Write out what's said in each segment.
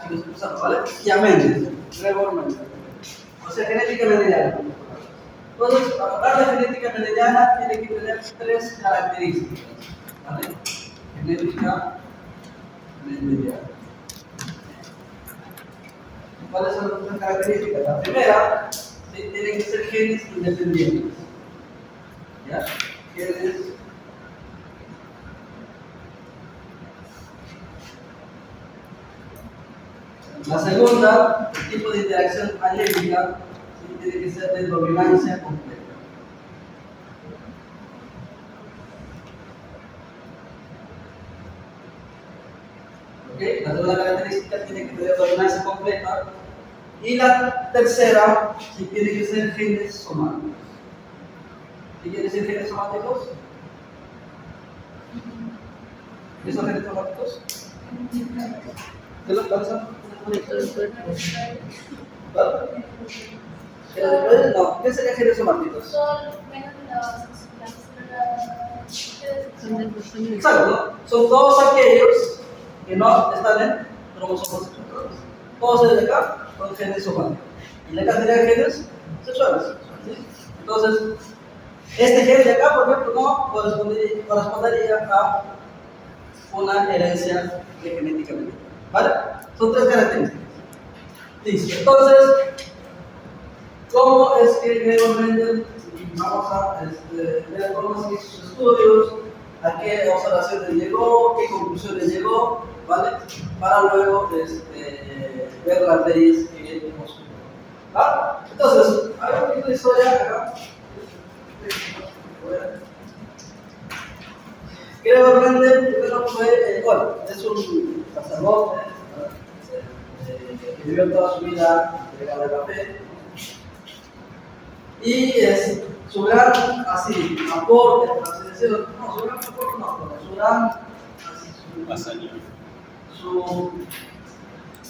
chicos, empezamos, ¿vale? Y a Mendel, Gregor Mendel. O sea, genética mendeliana. Entonces, para hablar de genética mendeliana, tiene que tener tres características, ¿vale? Genética mendeliana. ¿Cuáles son las tres características? La primera, ¿sí? Tienen que ser genes independientes. ¿Ya? Genes La segunda, el tipo de interacción alélica, ¿sí? Tiene que ser de dominancia completa. ¿Okay? La segunda característica tiene que tener dominancia completa. Y la tercera, ¿sí? Tiene que ser genes somáticos. ¿Qué quiere decir genes somáticos? ¿Qué son genes somáticos? ¿Qué los pasa? No, ¿qué serían genes somáticos? Exacto, ¿no? Son todos aquellos que no están en cromosomas sexuales. Todos ellos de acá son genes somáticos. Y la acá serían genes sexuales. ¿Sí? Entonces, este gen de acá, por ejemplo, no correspondería a una herencia de genéticamente. ¿Vale? Son tres características. Listo. Entonces, ¿cómo es que Gregor Mendel, vamos a ver cómo es que sus estudios, a qué observaciones llegó, qué conclusiones llegó, ¿vale? Para luego ver las leyes que él postuló. ¿Vale? Entonces, hay un poquito de historia acá. Gregor Mendel primero fue, bueno, es un sacerdote que vivió toda su vida entregado a la fe. Y su gran aporte, por así decirlo, no, su gran aporte no, pero su gran hazaña. Su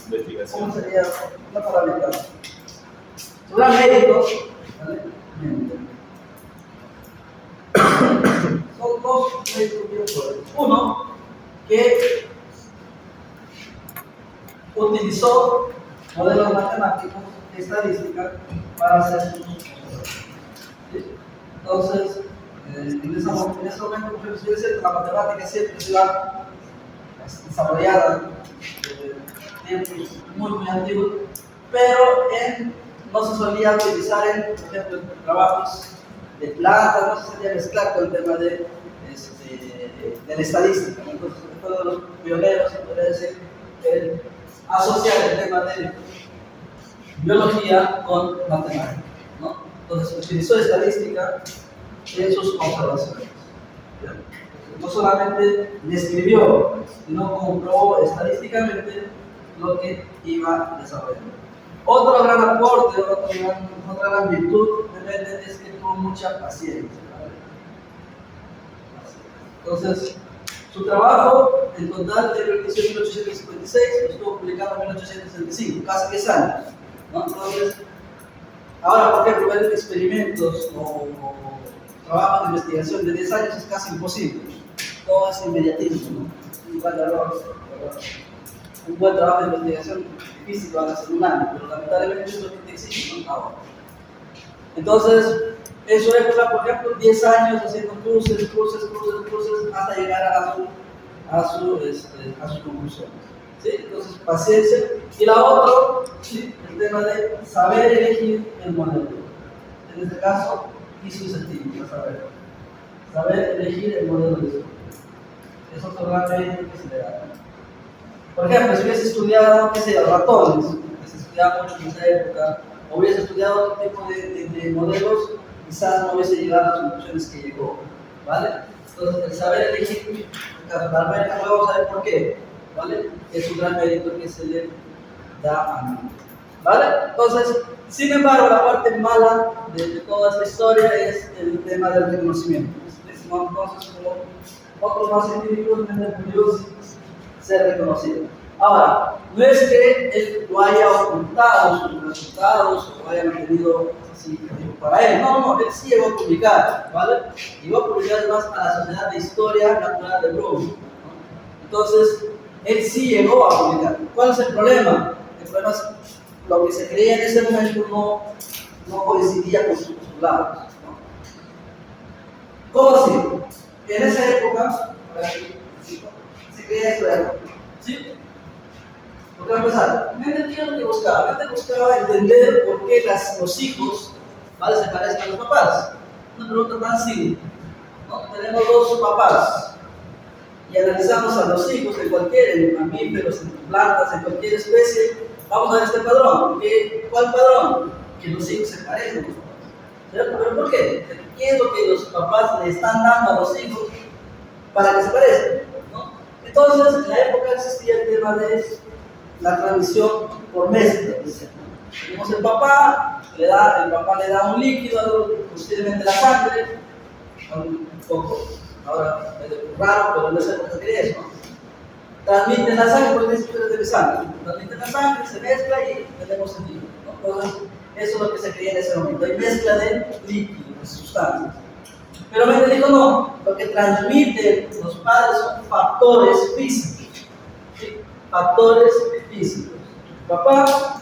investigación. ¿cómo sería una palabra? Su gran mérito, ¿vale? Son dos méritos bien fuertes. Uno, que utilizó modelos matemáticos, estadística, para hacer sus observaciones. ¿Sí? Entonces, en ese momento, por ejemplo, la matemática siempre se va desarrollada en tiempos muy antiguos, pero no se solía utilizar por ejemplo, en trabajos de plantas, no se solía mezclar con el tema de la estadística. Entonces, uno de los pioneros, se podría decir, asociar el tema de biología con matemáticas, ¿no? Entonces, utilizó estadística en sus observaciones. No solamente describió, sino comprobó estadísticamente lo que iba desarrollando. Otro gran aporte, otra gran virtud de Mendel es que tuvo mucha paciencia. ¿Vale? Entonces, su trabajo en total de inició en 1856, lo estuvo publicado en 1865, casi 10 años. ¿No? Entonces, ahora, por ejemplo, ver experimentos o trabajos de investigación de 10 años es casi imposible. Todo es inmediatismo, ¿no? Un buen trabajo de investigación difícil van a ser un año, pero lamentablemente es lo que te exige, ¿no? Ahora. Entonces, en su época, por ejemplo, 10 años haciendo cruces, hasta llegar a sus conclusiones. ¿Sí? Entonces, paciencia. Y la otra, ¿sí? El tema de saber elegir el modelo. En este caso, hizo sentido, saber elegir el modelo de estudio. Eso es otro gran mérito que se le da. Por ejemplo, si hubiese estudiado, qué sé yo, ratones, hubiese estudiado mucho en esa época, o hubiese estudiado otro tipo de modelos, quizás no hubiese llegado a las conclusiones que llegó, ¿vale? Entonces, el saber elegir, vamos a ver por qué, ¿vale? Es un gran mérito que se le da a mí, ¿vale? Entonces, sin embargo, la parte mala de toda esta historia es el tema del reconocimiento. Entonces, como otros más científicos, Mendel pudo ser reconocido. Ahora, no es que él lo haya ocultado sus resultados o lo haya mantenido así para él. No, él sí llegó a publicar, ¿vale? Llegó a publicar más a la Sociedad de Historia Natural de Brown, ¿no? Entonces, él sí llegó a publicar. ¿Cuál es el problema? El problema es lo que se creía en ese momento no coincidía con sus postulados, ¿no? ¿Cómo así? En esa época, se creía esto de algo, ¿sí? Porque va a empezar, Mendel, ¿qué es lo que buscaba? Mendel buscaba entender por qué los hijos, ¿vale?, se parecen a los papás. Una pregunta tan simple, ¿no? Tenemos dos papás y analizamos a los hijos en cualquier mamíferos, en plantas, en cualquier especie. Vamos a ver este padrón. ¿Cuál padrón? Que los hijos se parecen a los papás. ¿Pero por qué? ¿Qué es lo que los papás le están dando a los hijos para que se parezcan, ¿no? Entonces, en la época existía el tema de la transmisión por mezcla. Tenemos el papá le da un líquido, posiblemente la sangre, un poco, ahora medio raro, pero en esa época quería eso, ¿no? Transmiten la sangre, porque es historia de sangre. Transmiten la sangre, se mezcla y tenemos el líquido, ¿no? Entonces, eso es lo que se creía en ese momento. Hay mezcla de líquidos, de sustancias. Pero Mendel dijo no, lo que transmiten los padres son factores físicos. ¿Sí? Factores físicos. El papá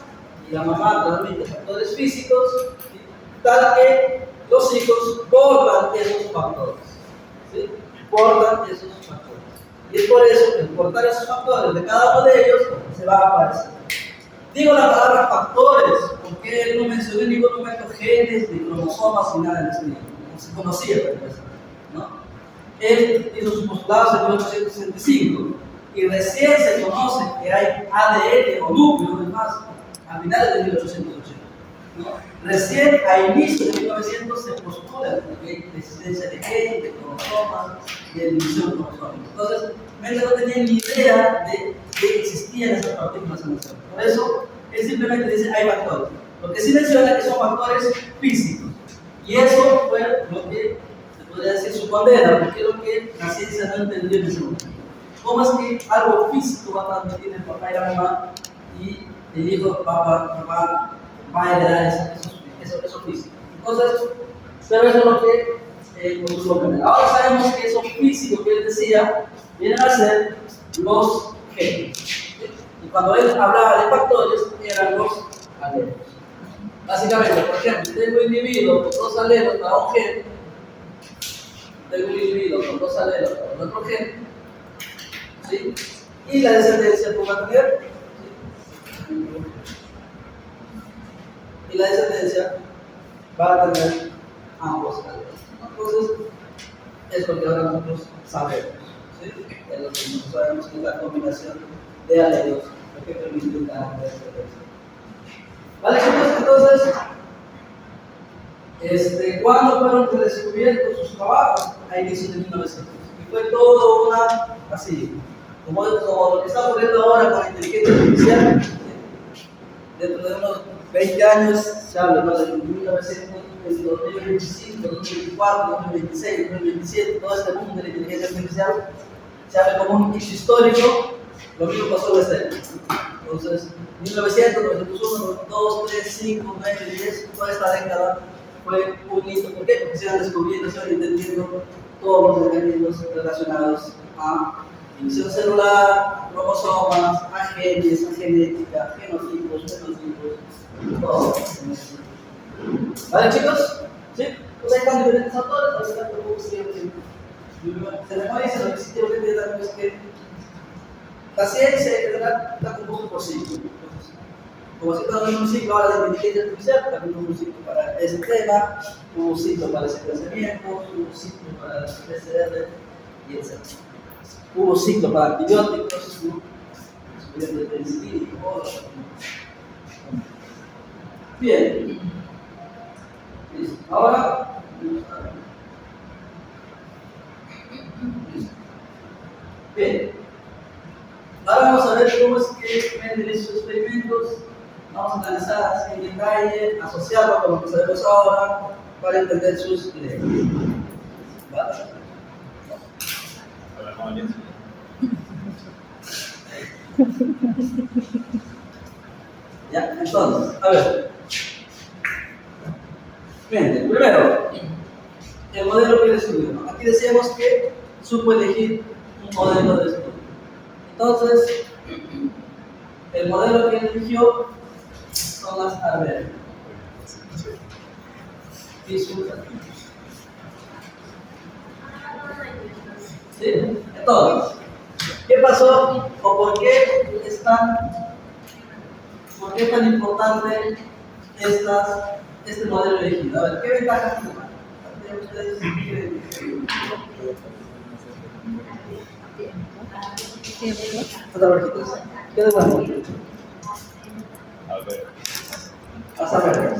y la mamá transmiten factores físicos, ¿sí?, tal que los hijos portan esos factores. ¿Sí? Portan esos factores. Y es por eso que el portar esos factores de cada uno de ellos se va a aparecer. Digo la palabra factores porque él no mencionó en ningún momento genes, ni cromosomas, ni nada de eso. No se conocía, ¿no? Él hizo sus postulados en 1865 y recién se conoce que hay ADN o núcleo, además, a finales de 1880. ¿No? Recién a inicios de 1900 se postula que hay existencia de genes, de cromosomas, de división cromosómica. Entonces, Mendel no tenía ni idea de que existían esas partículas en el cerebro. Por eso, él simplemente dice hay factores. Lo que sí menciona que son factores físicos. Y eso fue lo que se podría decir su condena, porque es lo que la ciencia no entendió en ese momento. ¿Cómo es que algo físico va a transmitir el papá y la mamá y el hijo papá va a heredar eso físico? Entonces, pero eso es lo que postuló Mendel. Ahora sabemos que eso físico que él decía vienen a ser los genes. ¿Sí? Y cuando él hablaba de factores, eran los alelos. Básicamente, por ejemplo, tengo un individuo con dos alelos para un gen, tengo un individuo con dos alelos para otro gen, ¿sí? Y la descendencia va a tener, ¿sí?, y la descendencia va a tener ambos alelos. Entonces, es lo que ahora nosotros sabemos, ¿sí? Es lo que nosotros sabemos que es la combinación de alelos lo que permite la descendencia. ¿Vale, chicos? Entonces, ¿cuándo fueron redescubiertos sus trabajos? A inicios de 1900. Y fue todo así, como lo que está ocurriendo ahora con la inteligencia artificial. Dentro de unos 20 años, se habla más de 1900, 2025, 2024, 2026, 2027, todo este mundo de la inteligencia artificial se habla como un hecho histórico. Lo mismo pasó en esta época. Entonces, 1900, 1901, 92, 3, 5, 9, 10, toda esta década fue un hito. ¿Por qué? Porque se van descubriendo, se van entendiendo todos los mecanismos relacionados a división celular, a cromosomas, a genes, a genética, genotipos, fenotipos, todo. ¿Vale, chicos? ¿Sí? Pues ahí están diferentes autores, ahorita se memoriza lo que sí quiero que entiendan, es que la ciencia en general está compuesta por ciclos. Como si fuera un ciclo ahora de inteligencia artificial, también hubo un ciclo para ese tema, hubo un ciclo para ese crecimiento, hubo un ciclo para el PCR, y etc. Hubo un ciclo para antibióticos, descubrimiento de penicilina, bien. Listo. Ahora, bien. Ahora vamos a ver cómo es que Mendel hizo sus experimentos. Vamos a analizar así en detalle, asociarlo con lo que sabemos ahora para entender sus ideas. ¿Vale? Ya, entonces, a ver. Bien, primero, el modelo que él estudió. Aquí decíamos que supo elegir un modelo de estudio. Entonces, el modelo que él eligió son las arvejas. ¿Sí? Entonces, ¿qué pasó o por qué es tan importante este modelo elegido? A ver, ¿qué ventajas tiene? ¿Ustedes creen? Otra vueltita. ¿Qué de bueno? A ver. Vas a ver.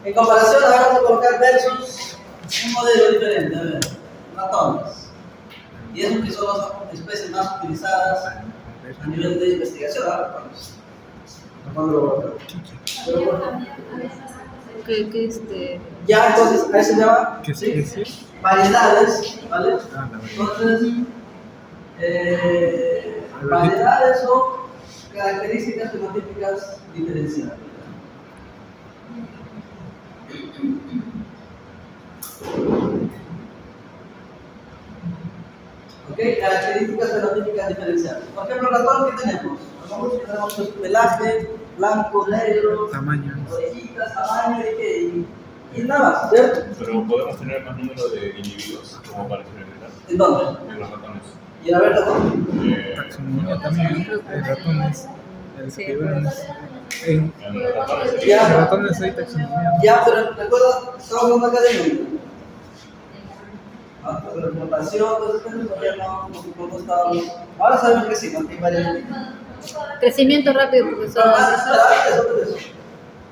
En comparación, ahora vamos a colocar versus un modelo diferente. A ver, ratones. Y eso que son las especies más utilizadas a nivel de investigación. Ahora vamos. Ya, entonces, ahí se llama variedades, ¿vale? Entonces, variedades o características fenotípicas diferenciadas. ¿Ok? Características fenotípicas diferenciadas. Por ejemplo, el ratón, ¿qué tenemos? Tenemos el pelaje, blanco, negro, tamaño, orejitas, tamaño y qué. Y nada más, ¿cierto? Pero podemos tener más número de individuos como para experimentar. ¿En dónde? En los ratones. Y a ver, ratón. taxonomía también, ratones, tiburones. En los ratones. Ya. Ratones hay taxonomía. Ya, pero recuerda, estamos hablando académico. Pero en comparación, entonces todavía no estábamos. Ahora sabemos que sí, ¿no? Que hay varias. Crecimiento rápido, profesor.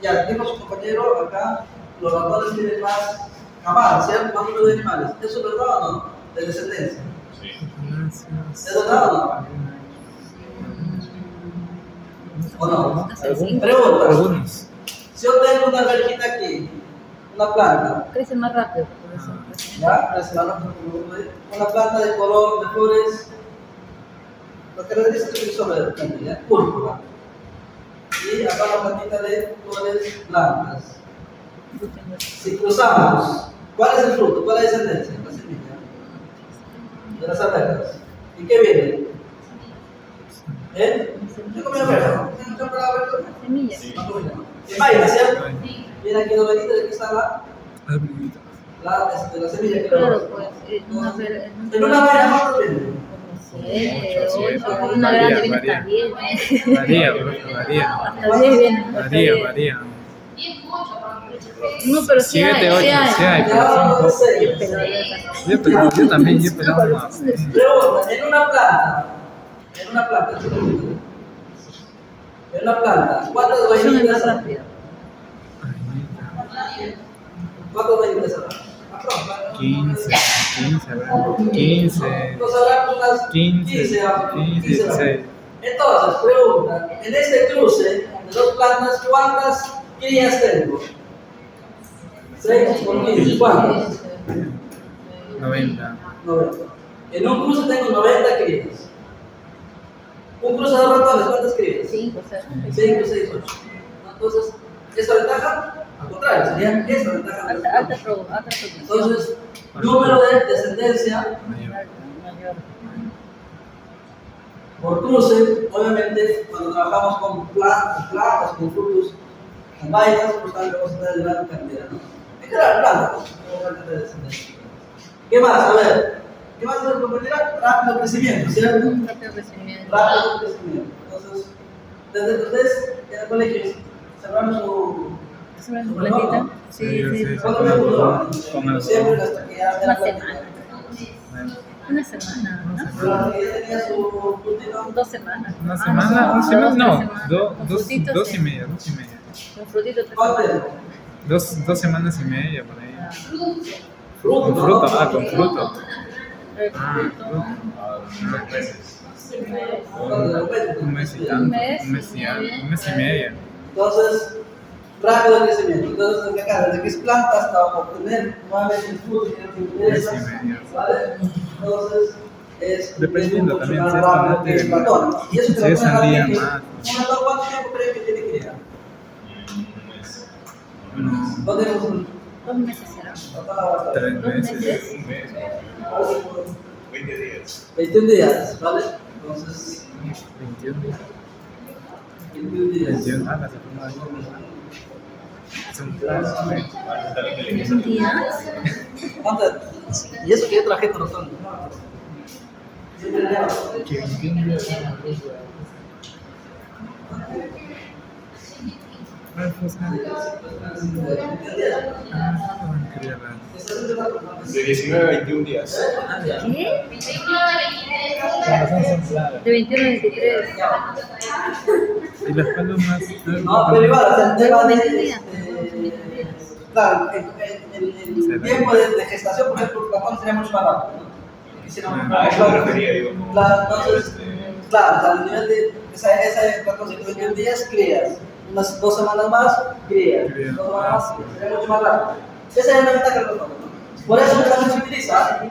Ya, dijo su compañero acá, los ratones tienen más camadas, ¿cierto? Más número de animales. ¿Eso es verdad o no? De descendencia. Sí. ¿Es verdad o no? ¿O no? Pregunta. Algunos. Si yo tengo una alberquita aquí, una planta, Crece más rápido, profesor. ¿ya? Una planta de color, de flores, las características que son de la planta, ¿ya? Púrpura. Y acá una plantita de flores blancas. Si cruzamos, ¿cuál es el fruto? ¿Cuál es la descendencia? La semilla de las abejas. ¿Y qué viene? ¿Eh? Yo comí abeja. ¿Quién compra la abeja? Semillas. Sí. En vaina, ¿cierto? Viene aquí novelita de aquí está la semilla que Claro, pues, en una vaina más viene. Una grande viene hasta 10. Hasta 10 viene. Varía. No, pero sí 7, 8, hay. sí hay, pero son pocos. Yo también, yo pelaba más. Pregunta, en una planta, ¿cuántas Son más vainitas hay? rápido. ¿Cuántas vainitas hay? 15, 15, Entonces habrá unas 15, 15. 16. Entonces, pregunta, en este cruce de dos plantas, ¿cuántas crías tengo? 6 por 15, ¿cuántas? 90. 90. En un cruce tengo 90 crías. Un cruce de ratones, ¿cuántas crías? 5, 6. 5, 6, 8. Entonces, ¿esta ventaja? Al contrario, sería esta ventaja. Alta producción. Entonces, número de descendencia Mayor. por cruce, obviamente, cuando trabajamos con plantas, con frutos, con vainas, pues también vamos a tener gran cantidad, ¿no? En general, plantas, con gran cantidad de descendencia. ¿Qué más? A ver, ¿qué más hacer compañera? Rápido crecimiento, ¿cierto? Rápido crecimiento. Rápido crecimiento. Entonces, desde entonces, en el colegio, cerramos su ¿Plantita? Sí. Con siempre hasta que ya Una era semana. Una semana. hasta que ya tenía su frutito. 2 semanas. Una semana, un semana, no, Con dos frutitos, y media, 2 y media. Un frutito 3 ¿Cuánto semanas. es? 2 semanas y media por ahí. Fruto, Con ¿no? fruto, con fruto. El Ah, frutito. fruto. Dos meses. Un mes y tanto, un mes y media. Entonces, rápido crecimiento. Entonces, desde que es planta hasta obtener nuevamente el fruto que interesa, Mes y medio. ¿vale? Entonces, Dependiendo es también mucho si más es rápido tomate, que el ratón. Y eso si te lo es pone sandía rápido. más. ¿Un ratón cuánto tiempo cree que tiene que criar? Un mes. No, No tenemos un 2 meses será. ratón aguantado. 3 meses. Un mes. 20 días. 21 días, ¿vale? Entonces, 21 días. 21 días. 21, la segunda vez. Son planes, güey. ¿Un día? ¿Cuántas? Y eso que yo traje trozón. Siempre leo. Que 21 días son las 2 horas. ¿Cuál fue esa? Quería ver. De 19 a 21 días. ¿Qué? Con razón son planes. De 21 a 23. Y las palmas. No, pero igual, o sea, el tema de. 21 días. Claro, el tiempo de gestación, por ejemplo, Japón sería mucho más rápido, ¿no? Quisiéramos A eso me refería, digo. Como, Claro, entonces, claro, o sea, al nivel de esa 421 días, crías. Unas 2 semanas más, crías. 2 semanas más, sería mucho más rápido. Esa es la ventaja del retorno, ¿no? Por eso también se utiliza,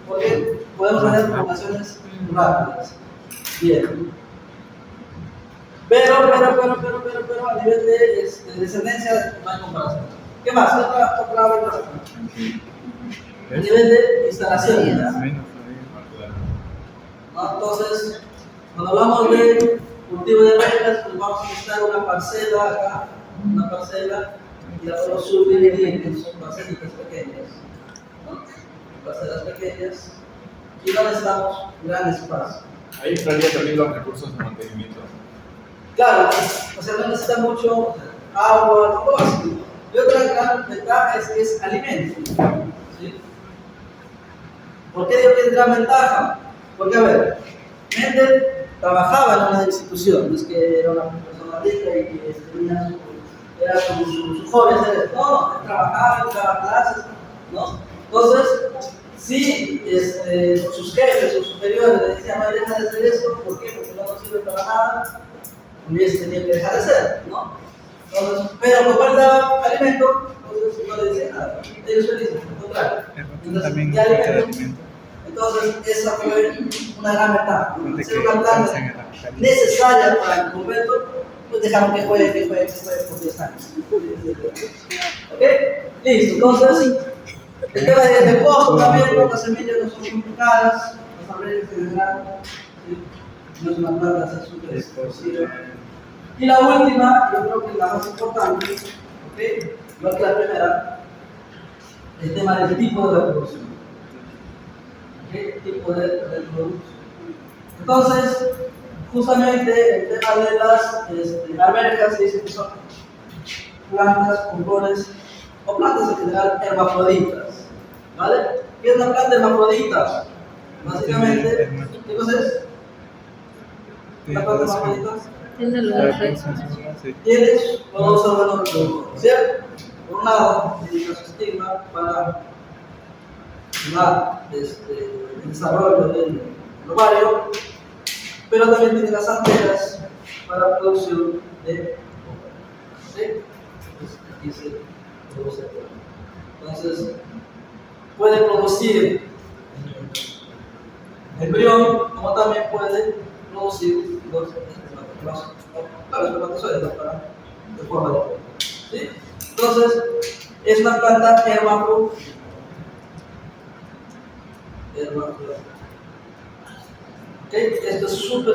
porque podemos tener poblaciones rápidas. Bien. Pero, a nivel de descendencia no hay comparación. ¿Qué más? Otra ventaja. A nivel de instalación, ¿ya? Menos ¿No? Entonces, cuando hablamos de cultivo de albercas, pues vamos a necesitar una parcela acá, una parcela, y la podemos subdividir en parcelitas pequeñas, ¿no? Parcelas pequeñas, y no necesitamos gran espacio. Ahí entraría también los recursos de mantenimiento. Claro, o sea, no necesita mucho agua, todo así. Y otra gran ventaja es que es alimento. ¿Sí? ¿Por qué digo que es gran ventaja? Porque, a ver, Mendel trabajaba en una institución, no es que era una persona rica y que tenía era su hobby hacer esto. No, él trabajaba, él daba clases, ¿no? Entonces, si sus jefes, sus superiores le decían, no, deja de hacer esto, ¿por qué? Porque no nos sirve para nada, hubiese tenido que dejar de hacer, ¿no? Entonces, pero como él daba alimento, entonces no le decía nada, ellos felices, al contrario. el también ya necesita de alimento. alimento. Entonces, esa fue una gran ventaja. Donde Ser que una planta están en la capital. necesaria para el convento, pues dejaron que juegue por 10 años. ¿Ok? Listo. Entonces, el tema de costo también, ¿no? Las semillas no son muy caras, las albercas en general, ¿sí? No es una planta así súper exclusiva. Y la última, yo creo que la más importante, ¿ok? Igual que la primera, el tema del tipo de reproducción. ¿Qué tipo de reproducción? Entonces, justamente el tema de las albercas se dice que son plantas con flores o plantas en general hermafroditas. ¿Vale? ¿Qué es una planta hermafrodita? Básicamente, ¿qué cosa es? ¿La planta hermafrodita? Tiene los restos. Sí. Tienes los dos órganos reproductores, ¿cierto? Por un lado, dedica su estigma para el desarrollo del ovario, pero también tiene las anteras para producción de óvulos. ¿Sí? Aquí se produce. Entonces, puede producir embrión, como también puede producir los espermatozoides de forma de óvulo. ¿Sí? Entonces, es una planta hermafrodita. ¿Ok? Esto es súper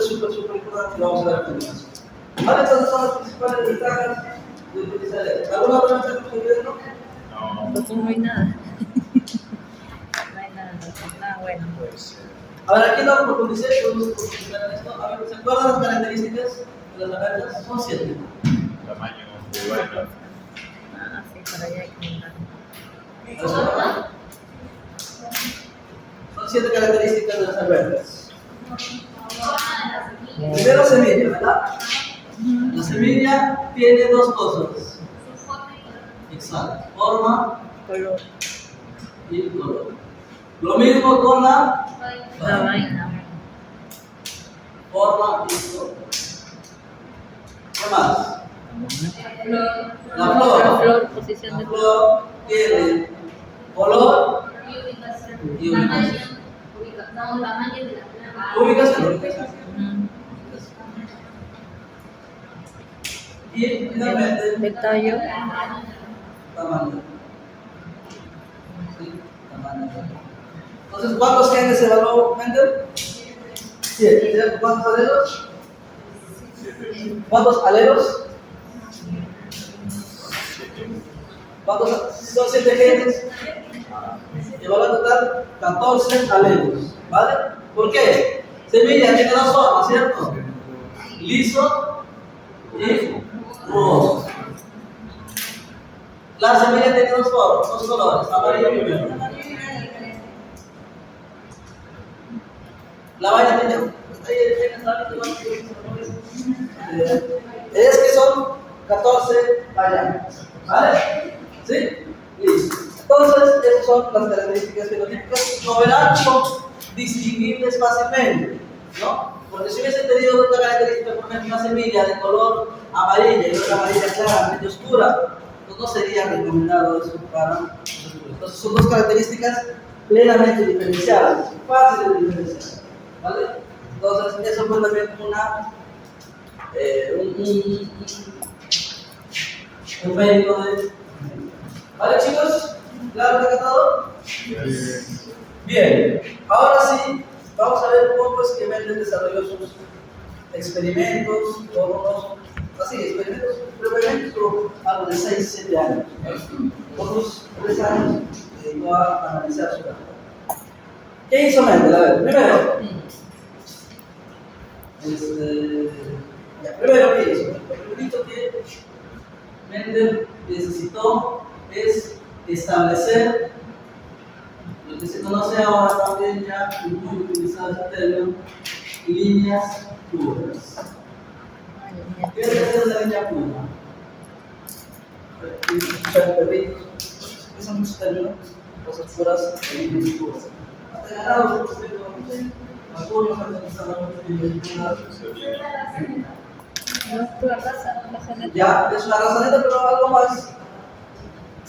importante y lo vamos a ver a continuación. Vale, estas son las principales ventajas de utilizar esto. ¿Alguna otra ventaja que ustedes no? No, Pues no hay nada. No hay nada bueno. pues. A ver, aquí no profundicé, podemos profundizar en esto. A ver, ¿se acuerdan las características de las albercas? Son 7. Tamaño de vaina. Ah, sí, para allá hay que mandar. Son 7 características de las albercas. Primero, semilla, ¿verdad? La semilla tiene dos cosas. Exacto. Forma Color. y color. Lo mismo con la La vaina. forma y color. ¿Qué más? La La flor. flor, posición de La flor. flor tiene color y ubicación. Ubicación. Y finalmente, El tallo. tamaño. Sí, tamaño. Entonces, ¿cuántos genes evaluó Mendel? 7, ¿cierto? ¿Cuántos alelos? ¿Cuántos alelos? ¿Cuántos? Son 7 genes. Y van a total 14 alelos, ¿vale? ¿Por qué? Semilla tiene dos formas, ¿cierto? Liso y rugoso. La semilla tiene dos formas, dos colores, amarillo y verde. La vaina tiene. Es que son 14 variantes, ¿vale? ¿Sí? Listo. Entonces, esas son las características fenotípicas. Como verán, son distinguibles fácilmente, ¿no? Porque si hubiese tenido una característica, por ejemplo, una semilla de color amarilla y otra amarilla clara, medio oscura, pues no sería recomendado eso para los estudios. Entonces, son dos características plenamente diferenciadas, fáciles de diferenciar, ¿vale? Entonces, eso fue también un mérito de. ¿Vale, chicos? ¿Claro que todo? Bien, ahora sí, vamos a ver cómo es que Mendel desarrolló sus experimentos, experimentos brevemente, algo de 6-7 años. Otros 3 años dedicó a analizar su campo. ¿Qué hizo Mendel? A ver, primero, ¿qué hizo? Lo primero que Mendel necesitó es establecer lo que se conoce ahora también ya, muy utilizado este término, líneas puras. ¿Qué es la línea pura? Escuchar perritos, ¿qué son muchos términos? Cosas puras, líneas puras. Hasta ganado, algunos han utilizado líneas puras. No es tu raza, no pasa nada. Ya, es una raza neta, pero algo más.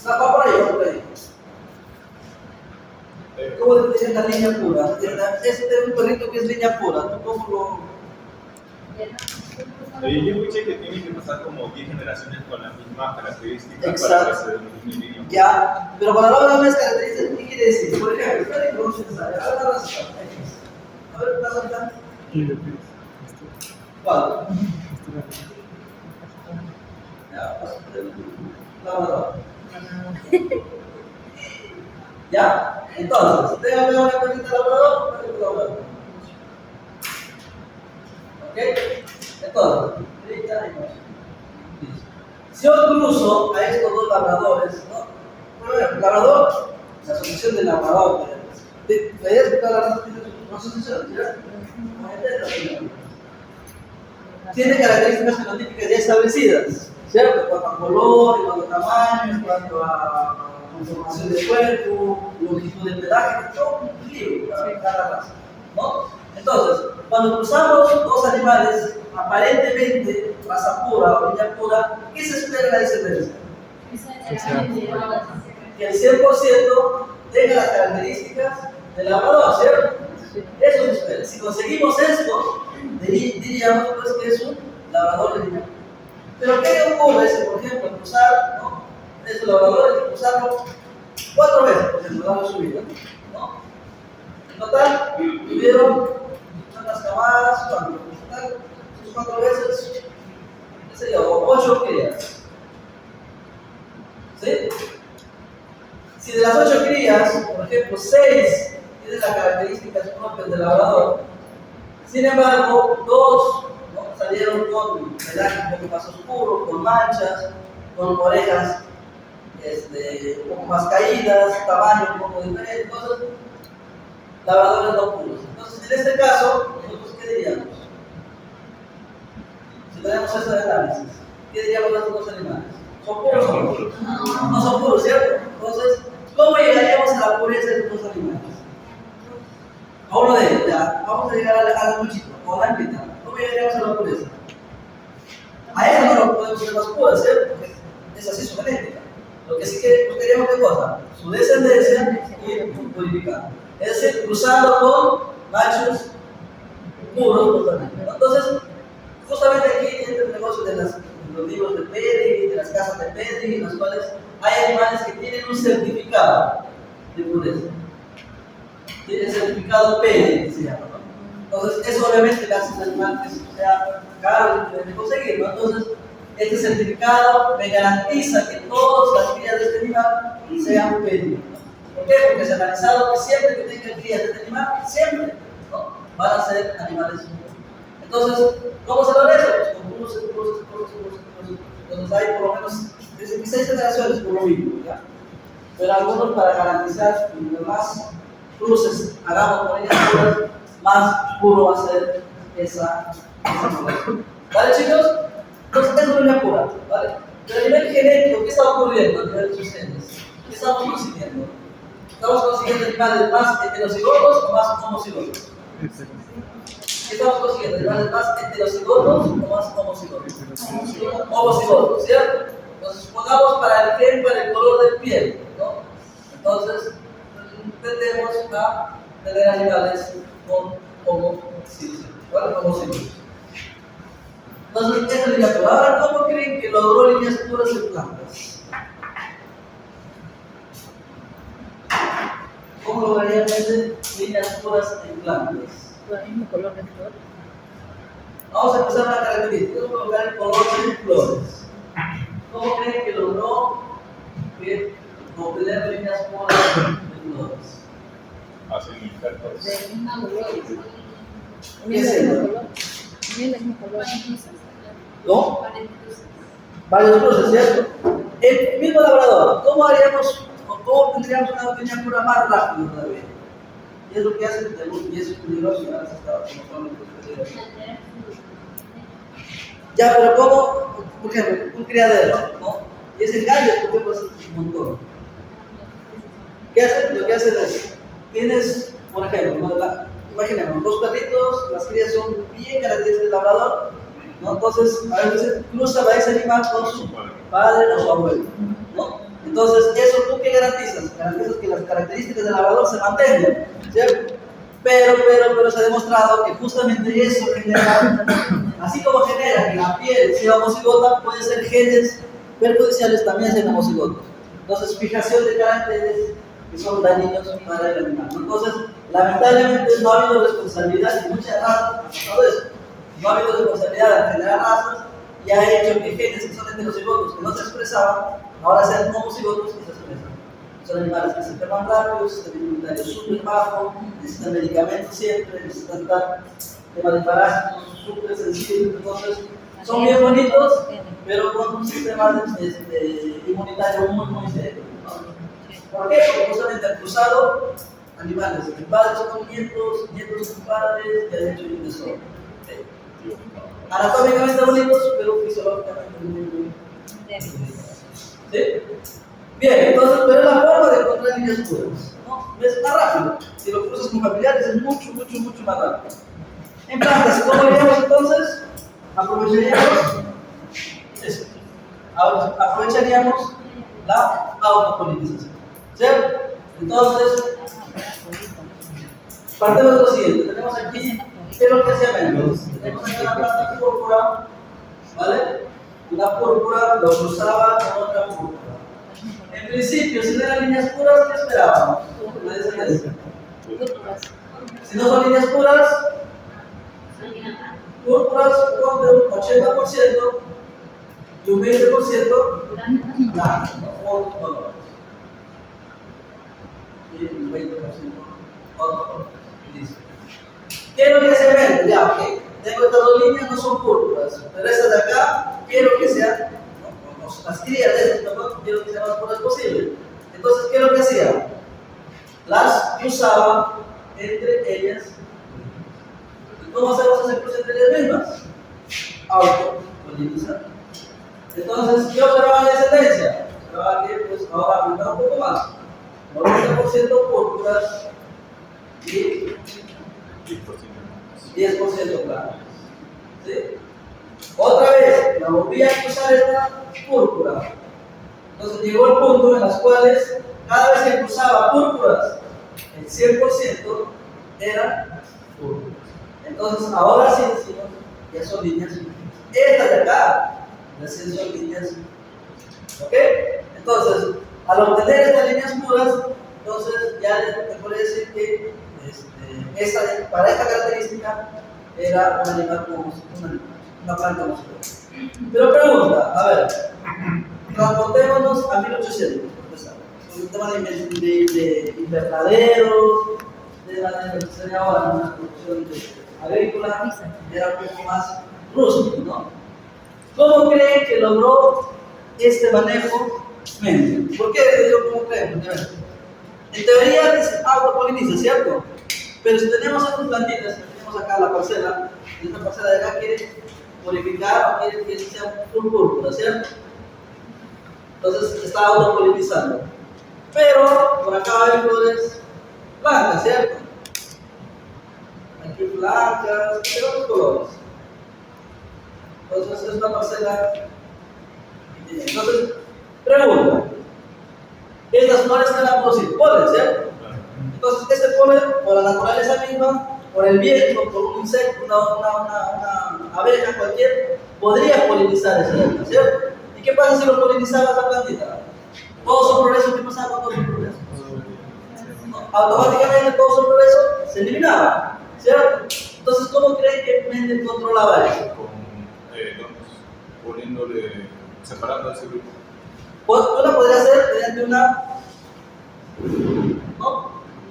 Va por ahí. ¿Cómo te dicen la línea pura? Este es un perrito que es línea pura. ¿Tú cómo lo...? Yo escuché que tiene que pasar como 10 generaciones con las mismas características. Exacto. Para que se dé un línea. Ya, pero cuando hablamos de las características, ¿qué quiere decir? Por ejemplo, espera que vamos a pensar. A ver, una raza. A ver, ¿estás acá? ¿Cuál? Ya, labrador. ¿Ya? Entonces, déjame una perrita labrador, perrito labrador. ¿Ok? Entonces, si yo cruzo a estos dos labradores, ¿no? Primero, labrador, la asociación de labrador, ¿veías que todas las razas tienen su asociación? Tiene características fenotípicas ya establecidas, ¿cierto? En cuanto a color, en cuanto a tamaño, en cuanto a conformación del cuerpo, longitud del pelaje, todo un libro para cada raza, ¿no? Entonces, cuando cruzamos dos animales aparentemente raza pura o línea pura, ¿qué se espera de la descendencia? Que el 100% tenga las características del labrador, ¿cierto? Eso se espera. Si conseguimos esto, diríamos pues, que es un labrador de línea pura. Pero ¿qué ocurre si, por ejemplo, cruzar, ¿no? Esos labradores, cruzarlo 4 veces, por ejemplo, dando su vida, ¿no? En total, tuvieron unas camadas, ¿cuánto? En total, 4 veces, qué sé yo, 8 crías. ¿Sí? Si de las 8 crías, por ejemplo, 6 tienen las características propias del labrador, sin embargo, 2 ¿no? salieron con pelaje un poco más oscuro, con manchas, con orejas un poco más caídas, tamaño un poco diferente, entonces, labradores no puros. Entonces, en este caso, nosotros ¿qué diríamos? Si tenemos ese análisis, ¿qué diríamos de estos dos animales? ¿Son puros o no puros? No son puros, ¿cierto? Entonces, ¿cómo llegaríamos a la pureza de estos dos animales? A uno de ellos, ya, vamos a llegar a la muchita, o a la mitad. ¿Cómo llegaríamos a la pureza? A eso no lo podemos hacer más pura, ¿cierto? Porque es así su genética. Lo que sí que queríamos, ¿qué cosa? Su descendencia y purificar. Es decir, cruzando con machos puros totalmente. Entonces, justamente aquí entra el negocio de los libros de Pedigree, de las casas de Pedigree, en las cuales hay animales que tienen un certificado de pureza. Tienen certificado Pedigree, se llama, ¿no? Entonces, eso obviamente le hace al animal que sea caro de conseguir, ¿no? Entonces, este certificado me garantiza que todas las crías de este animal sean pedidas. ¿Por qué? Porque se ha analizado que siempre que tenga crías de este animal, siempre, ¿no?, van a ser animales. Entonces, ¿cómo se logra eso? Pues con cruces. Entonces hay por lo menos 16 generaciones por lo mismo, ¿ya? Pero algunos para garantizar que mientras más cruces hagamos con ellas puras, más puro va a ser esa población. ¿Vale, chicos? Entonces, es una pura, ¿vale? Pero a nivel genético, ¿qué está ocurriendo a nivel de sus genes? ¿Qué estamos consiguiendo? ¿Estamos consiguiendo animales más heterocigotos o más homocigotos? ¿Qué estamos consiguiendo? ¿Animales más heterocigotos o más homocigotos? Homocigotos, ¿cierto? Entonces, supongamos para el gen, para el color de piel, ¿no? Entonces, tendemos a tener animales con homocigotos, ¿vale? Homocigotos. Entonces, esa es la línea pura. Ahora, ¿cómo creen que logró líneas puras en plantas? ¿Cómo lograrían meter líneas puras en plantas? Con el mismo color de flor. Vamos a empezar una característica. Vamos a colocar el color de flores. ¿Cómo creen que logró obtener líneas puras de flores? Haciendo injertos. Del mismo color. ¿Qué es eso? Del mismo color. ¿No? Varios cruces, ¿cierto? El mismo labrador, ¿cómo haríamos o cómo tendríamos una línea pura más rápido todavía? Y es lo que hace y es peligroso y ahora se está demostrando que es peligroso. Ya, pero ¿cómo? Por ejemplo, un criadero, ¿no? Y ese gallo, ¿por qué pasa un montón? ¿Qué hace? Lo que hacen es, tienes, por ejemplo, ¿no? Imaginemos, dos perritos, las crías son bien características del labrador, ¿no? Entonces, a veces cruza a ese animal con su padre o su abuelo, ¿no? Entonces, ¿eso tú qué garantizas? Garantizas que las características del labrador se mantengan, ¿cierto? Pero se ha demostrado que justamente eso genera, así como genera que la piel sea homocigota, puede ser genes perjudiciales también sean homocigotos. Entonces, fijación de caracteres que son dañinos para el animal. Entonces, lamentablemente no ha habido responsabilidad en muchas razas ha pasado eso. No ha habido responsabilidad en generar razas y ha hecho que genes que son heterocigotos, que no se expresaban, ahora sean homocigotos y se expresan. Son animales que se enferman rápido, sistema inmunitario súper bajo, necesitan medicamentos siempre, necesitan estar temas de parásitos súper sensibles. Entonces, son bien bonitos, pero con un sistema inmunitario muy serio, ¿no? ¿Por qué? Porque justamente han cruzado animales, padres con nietos con padres, que han hecho un desorden. Anatómicamente bonitos, pero fisiológicamente muy ¿sí? Bien, entonces, pero es la forma de encontrar líneas puras, ¿no? Es más rápido. Si lo cruzas con familiares es mucho más rápido. En plantas, ¿cómo haríamos entonces? Aprovecharíamos eso. Aprovecharíamos la autopolitización, ¿cierto? Entonces, partemos de lo siguiente. Tenemos aquí, ¿qué es lo que hacía menos? Tenemos aquí una planta púrpura, ¿vale? Una púrpura lo cruzaba con otra púrpura. En principio, si no eran líneas puras, ¿qué esperábamos? Si no son líneas puras, púrpuras con un 80% y un 20% nada, otros colores. Y un 20% otros colores. Listo. Quiero que se vean, ya, ok. Tengo estas dos líneas, no son púrpuras, pero estas de acá quiero que sean, ¿no? Las crías de estas, ¿no? Quiero que sean más puras posible. Entonces, ¿qué es lo que hacía? Las cruzaba entre ellas. ¿Y cómo hacemos ese cruce entre ellas mismas? Autopolinizar. Entonces, ¿qué observaba la descendencia? Observaba que, pues, ahora aumentaba un poco más. 90% púrpuras y 10% claro. ¿Sí? Otra vez, la volví a cruzar esta púrpura. Entonces llegó el punto en las cuales cada vez que cruzaba púrpuras, el 100% eran púrpuras. Entonces ahora sí decimos, ya son líneas. Estas de acá, recién son líneas. ¿Ok? Entonces, al obtener estas líneas puras, entonces ya les puedo decir que para esta característica era un animal una planta homosexual. Pero pregunta, a ver, transportémonos a 1800, por empezar. Un tema de invernaderos, de la de ahora, una producción agrícola, era un poco más rústico, ¿no? ¿Cómo creen que logró este manejo Mendel? ¿Por qué digo cómo creen? En teoría se autopoliniza, ¿cierto? Pero si tenemos estas plantitas, si tenemos acá la parcela, y esta parcela de acá quiere purificar o quiere que sea full púrpura, ¿cierto? Entonces está autopolinizando. Pero por acá hay flores blancas, ¿cierto? Aquí blancas, de otros colores. Entonces es una parcela. Entonces, pregunta. Estas flores están a producir polen, ¿cierto? Entonces, este polen, por la naturaleza misma, por el viento, por un insecto, una abeja cualquier, podría polinizar esa planta, ¿cierto? ¿Y qué pasa si lo polinizaba esa plantita? Todos son progresos, ¿qué pasaba con todos son progresos? Automáticamente todos son progresos se eliminaban, ¿cierto? Entonces, ¿cómo creen que Mendel controlaba eso? Poniéndole, separando ese grupo. Una podría ser mediante una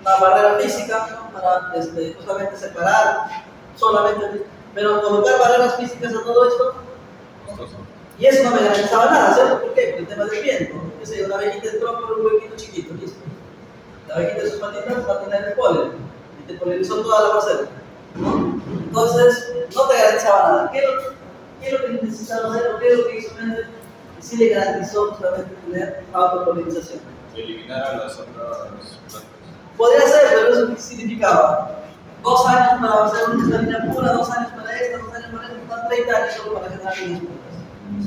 barrera física, ¿no? Para justamente separar solamente, pero colocar barreras físicas a todo esto, y eso no me garantizaba nada, ¿cierto? ¿Por qué? Por el tema del viento. Que sé, una abejita entró por un huequito chiquito, listo. La abejita de sus patitas va a tener el polen, y te polinizó toda la parcela, ¿no? Entonces, no te garantizaba nada. ¿Qué es lo que necesitaba hacer? ¿O qué es lo que hizo Mendel? Sí le garantizó justamente tener autopolinización. Eliminar a las otras plantas. Podría ser, pero eso qué significaba 2 años para hacer una línea pura, 2 años para esta, 2 años para esta, 30 años solo para generar líneas puras.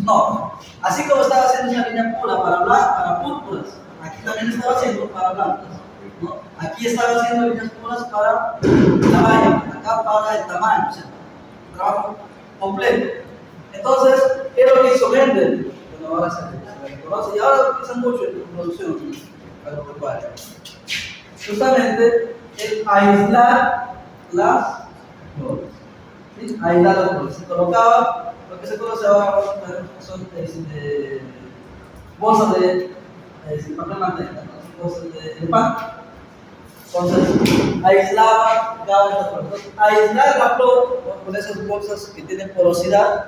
No, así como estaba haciendo una línea pura para púrpuras, aquí también estaba haciendo para blancas, ¿no? Aquí estaba haciendo líneas puras para tamaño, acá para el tamaño, o sea, un trabajo completo. Entonces, ¿qué es lo que hizo Mendel? Bueno, ahora se reconoce y ahora lo utilizan mucho en producción agropecuaria. Justamente el aislar las flores. ¿Sí? Aislar las flores. Se colocaba lo que se conoce ahora son bolsas de papel manteca, ¿no? Bolsas de pan. Entonces, aislaba cada una de las flores. Entonces, aislar la flor con esas bolsas que tienen porosidad,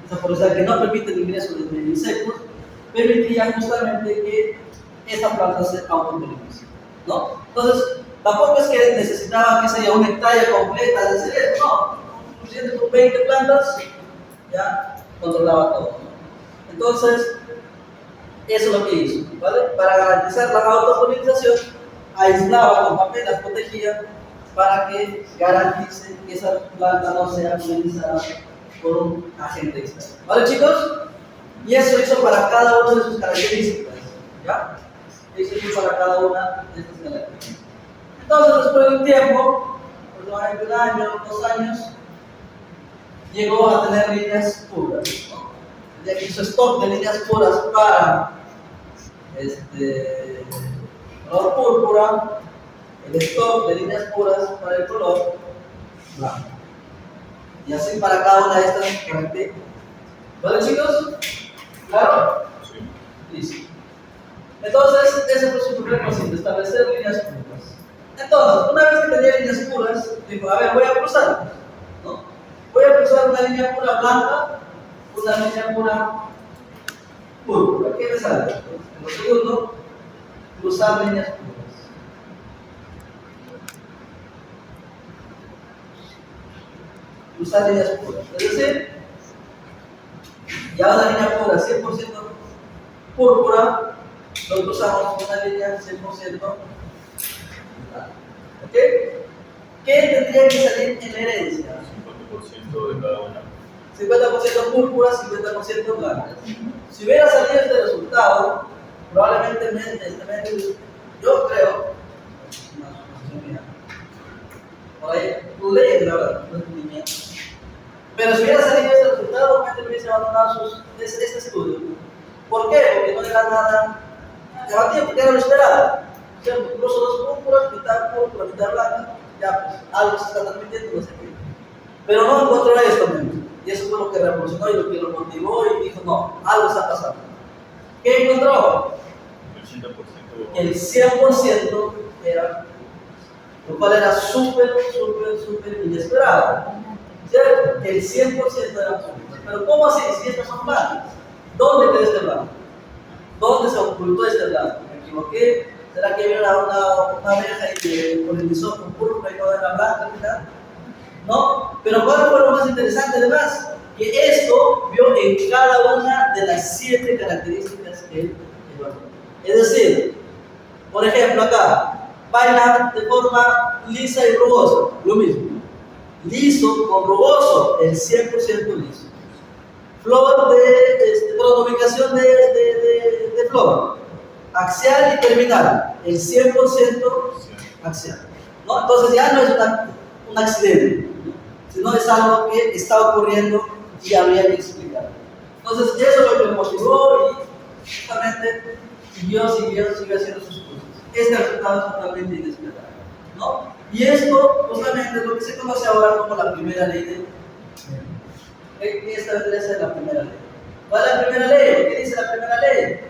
esa porosidad que no permite el ingreso de insectos, permitía justamente que esta planta se autopolinice, ¿no? Entonces, tampoco es que necesitaba que sea una hectárea completa de cerezo, no, suficiente con 20 plantas, ya controlaba todo, ¿no? Entonces, eso es lo que hizo, ¿vale? Para garantizar la autopolinización, aislaba con papel, las protegía para que garantice que esa planta no sea polinizada por un agente externo, ¿vale, chicos? Y eso hizo para cada una de sus características, ¿ya? Eso hizo para cada una de estas características. Entonces, después de un tiempo, aproximadamente 1 año, 2 años, llegó a tener líneas puras, ¿no? Ya que hizo stock de líneas puras para color púrpura, el stock de líneas puras para el color blanco. Y así para cada una de estas características. ¿Vale, chicos? ¿Claro? Sí. Listo. Entonces, ese fue su primer paciente, establecer líneas puras. Entonces, una vez que tenía líneas puras, dijo, a ver, voy a cruzar, ¿no? Voy a cruzar una línea pura blanca, una línea pura púrpura. ¿Qué me sale? En lo segundo, cruzar líneas puras. Cruzar líneas puras. Es decir, ya una línea pura 100% púrpura, lo cruzamos con una línea 100%. ¿Ok? ¿Qué tendría que salir en la herencia? 50% de cada una. 50% púrpura, 50% blanca. Si hubiera salido este resultado, probablemente yo creo, una suposición mía, por ahí, tú lees la verdad, no es mi mía. Pero si hubiera salido este resultado, Mendel hubiese abandonado este estudio. ¿Por qué? Porque no era nada llamativo, porque era lo esperado. ¿Cierto? Incluso 2 púrpuras, mitad púrpura, mitad blanca, ya pues algo se está transmitiendo, no sé qué. Pero no encontró esto mismo. Y eso fue lo que revolucionó y lo que lo motivó y dijo, no, algo está pasando. ¿Qué encontró? El 100%. El 100% era, lo cual era súper inesperado. ¿Cierto? El 100% era súper. Pero ¿cómo así? Si estas son planes. ¿Dónde quedó este plan? ¿Dónde se ocultó este plan? ¿Me equivoqué? ¿Será que había una abeja y que polinizó con púrpura y no era blanca? ¿Verdad? ¿No? Pero ¿cuál fue lo más interesante además? Que esto vio en cada una de las 7 características que él evaluó. Es decir, por ejemplo acá, vaina de forma lisa y rugosa, lo mismo. Liso con rugoso, el 100% liso. Flor de ubicación de flor, axial y terminal, el 100% axial. ¿No? Entonces ya no es un accidente, sino es algo que está ocurriendo y habría que explicar. Entonces eso es lo que me motivó y justamente siguió haciendo sus cosas. Este resultado es totalmente inesperado, ¿no? Y esto justamente es lo que se conoce ahora como la primera ley de... ¿Qué establece la primera ley? ¿Cuál es la primera ley? ¿Qué dice la primera ley?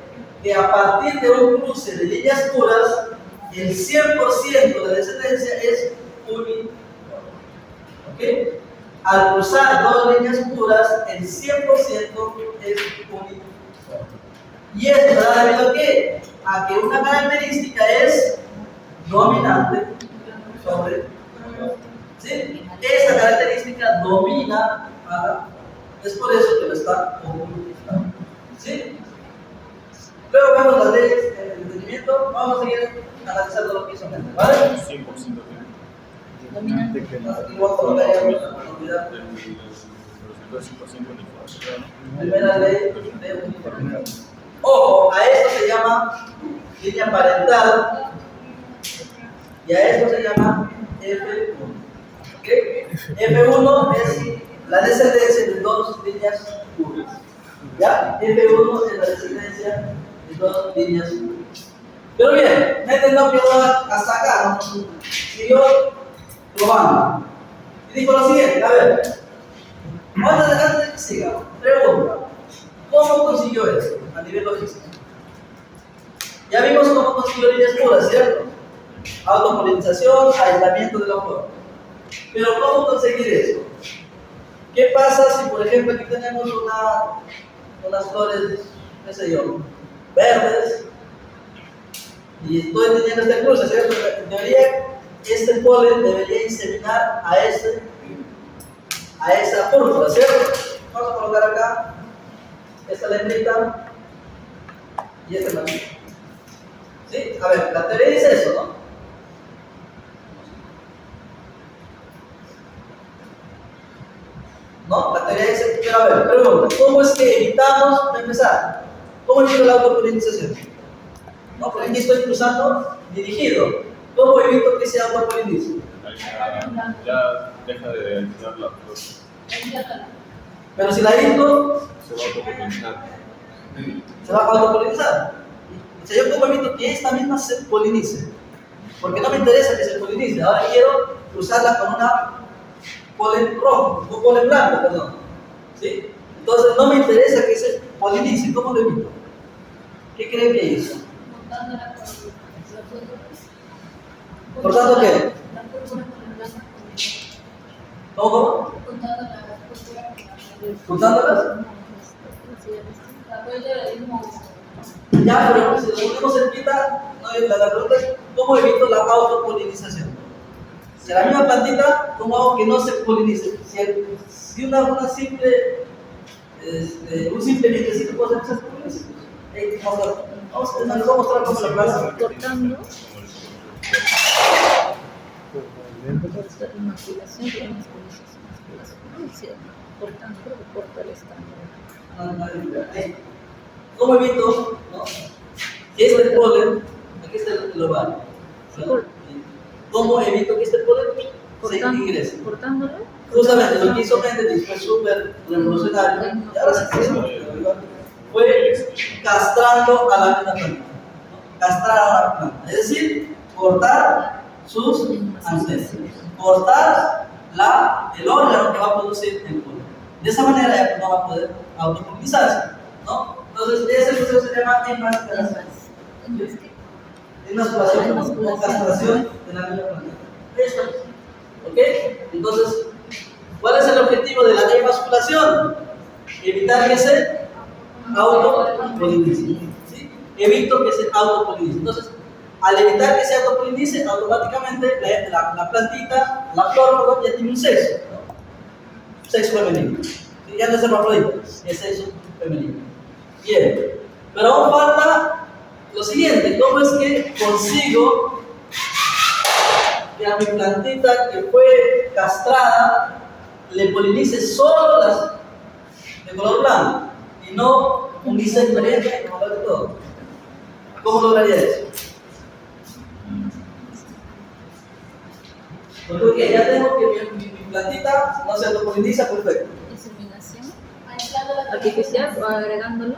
Que a partir de un cruce de líneas puras, el 100% de la descendencia es uniforme. ¿Ok? Al cruzar dos líneas puras, el 100% es uniforme. ¿Y esto se da debido a qué? A que una característica es dominante sobre otra. ¿Sí? Esta característica domina a la... Es por eso que lo está ocultando. ¿Sí? Luego vemos las leyes del entendimiento. Vamos a seguir analizando lo que hizo Mendel, ¿vale? 100% Dominante que no. Igual colocaríamos unidad. Primera ley de uniformidad. Ojo, a esto se llama línea parental y a esto se llama F1. ¿Okay? F1 es la descendencia de dos líneas puras. ¿Ya? F1 es la descendencia de dos líneas puras. Pero bien, Mendel no quedó hasta acá, ¿no? Siguió probando. Y dijo lo siguiente, a ver, antes de que siga, pregunta, ¿cómo consiguió eso a nivel logístico? Ya vimos cómo consiguió líneas puras, ¿cierto? Autopolinización, aislamiento de la flor. Pero ¿cómo conseguir eso? ¿Qué pasa si, por ejemplo, aquí tenemos unas flores, qué sé yo, verdes, y estoy teniendo este cruce, ¿cierto? En teoría, este polen debería inseminar a esa púrpura, ¿cierto? Vamos a colocar acá esta lembrita y esta lembrita. ¿Sí? A ver, la teoría dice eso, ¿no? ¿No? La teoría dice, pero a ver, pregunta, ¿cómo es que evitamos, para empezar, cómo evito la autopolinización? ¿No? Porque aquí estoy cruzando dirigido. ¿Cómo evito que se autopolinice? Ya deja de entrar la flor. Pero si la evito, Se va a autopolinizar. se va a autopolinizar. O sea, yo cómo evito que esta misma se polinice. Porque no me interesa que se polinice. Ahora quiero cruzarla con una polen rojo, un polen blanco, perdón. ¿Sí? Entonces no me interesa que se polinice. ¿Cómo lo evito? ¿Qué creen que hizo? ¿Cortando qué? ¿Cómo? ¿Juntándolas? Ya, pero si lo ponemos cerquita, no, la pregunta es ¿cómo evito la autopolinización? Si la misma plantita, ¿cómo hago que no se polinice? Si un simple vientecito puede hacer que se polinice. Vamos a mostrar cómo la planta. Cortando. Inoculación. Cortando, creo que corta el estándar. ¿Cómo evito? ¿No? Este polen, aquí está el ovario. ¿Cómo evito que este polen se ingrese? ¿Cortándolo? Justamente lo que hizo Mendel fue súper revolucionario. Y ahora sí fue castrando a la misma planta. Castrar a la planta. Es decir, cortar sus antenas. Cortar el órgano que va a producir el polen. De esa manera ya no va a poder autopolinizarse, ¿no? Entonces, ese proceso se llama emasculación. Emasculación o castración de la misma planta. Esto es. ¿Ok? Entonces, ¿cuál es el objetivo de la emasculación? Evitar que se autopolinice. ¿Sí? Evito que se autopolinice. Entonces, al evitar que se autopolinice, automáticamente la plantita, la flor, ya tiene un sexo, ¿no? Sexo femenino. ¿Sí? Ya no es hermafrodita, es sexo femenino. Bien, pero aún falta lo siguiente: ¿cómo es que consigo que a mi plantita que fue castrada le polinice solo las de color blanco y no un insecto verde y color de todo? ¿Cómo lograría eso? Porque ya tengo que mi plantita no se autopoliniza, perfecto. Inseminación artificial o agregándolo.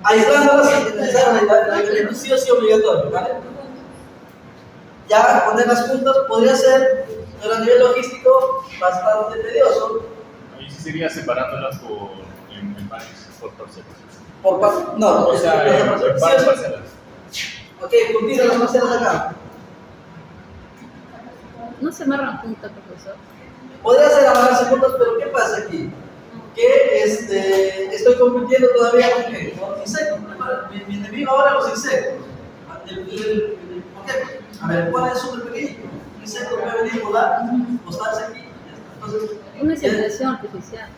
Aislándola sin necesario, el sí o sí obligatorio, ¿vale? Ya ponerlas juntas podría ser, pero a nivel logístico, bastante tedioso. Ahí sí sería separándolas en pares, por parcelas. No, O sea, en sí, varias sí. parcelas. Ok, cultiva las parcelas acá. No se amarran juntas, profesor. Podría ser amarrarse juntas, pero ¿qué pasa aquí? Que estoy compitiendo todavía con insectos. Mi enemigo ahora los insectos. ¿Por qué? A ver, ¿cuál es súper pequeñito? Un insecto puede venir, volar, postarse aquí. Entonces, Una inseminación artificial.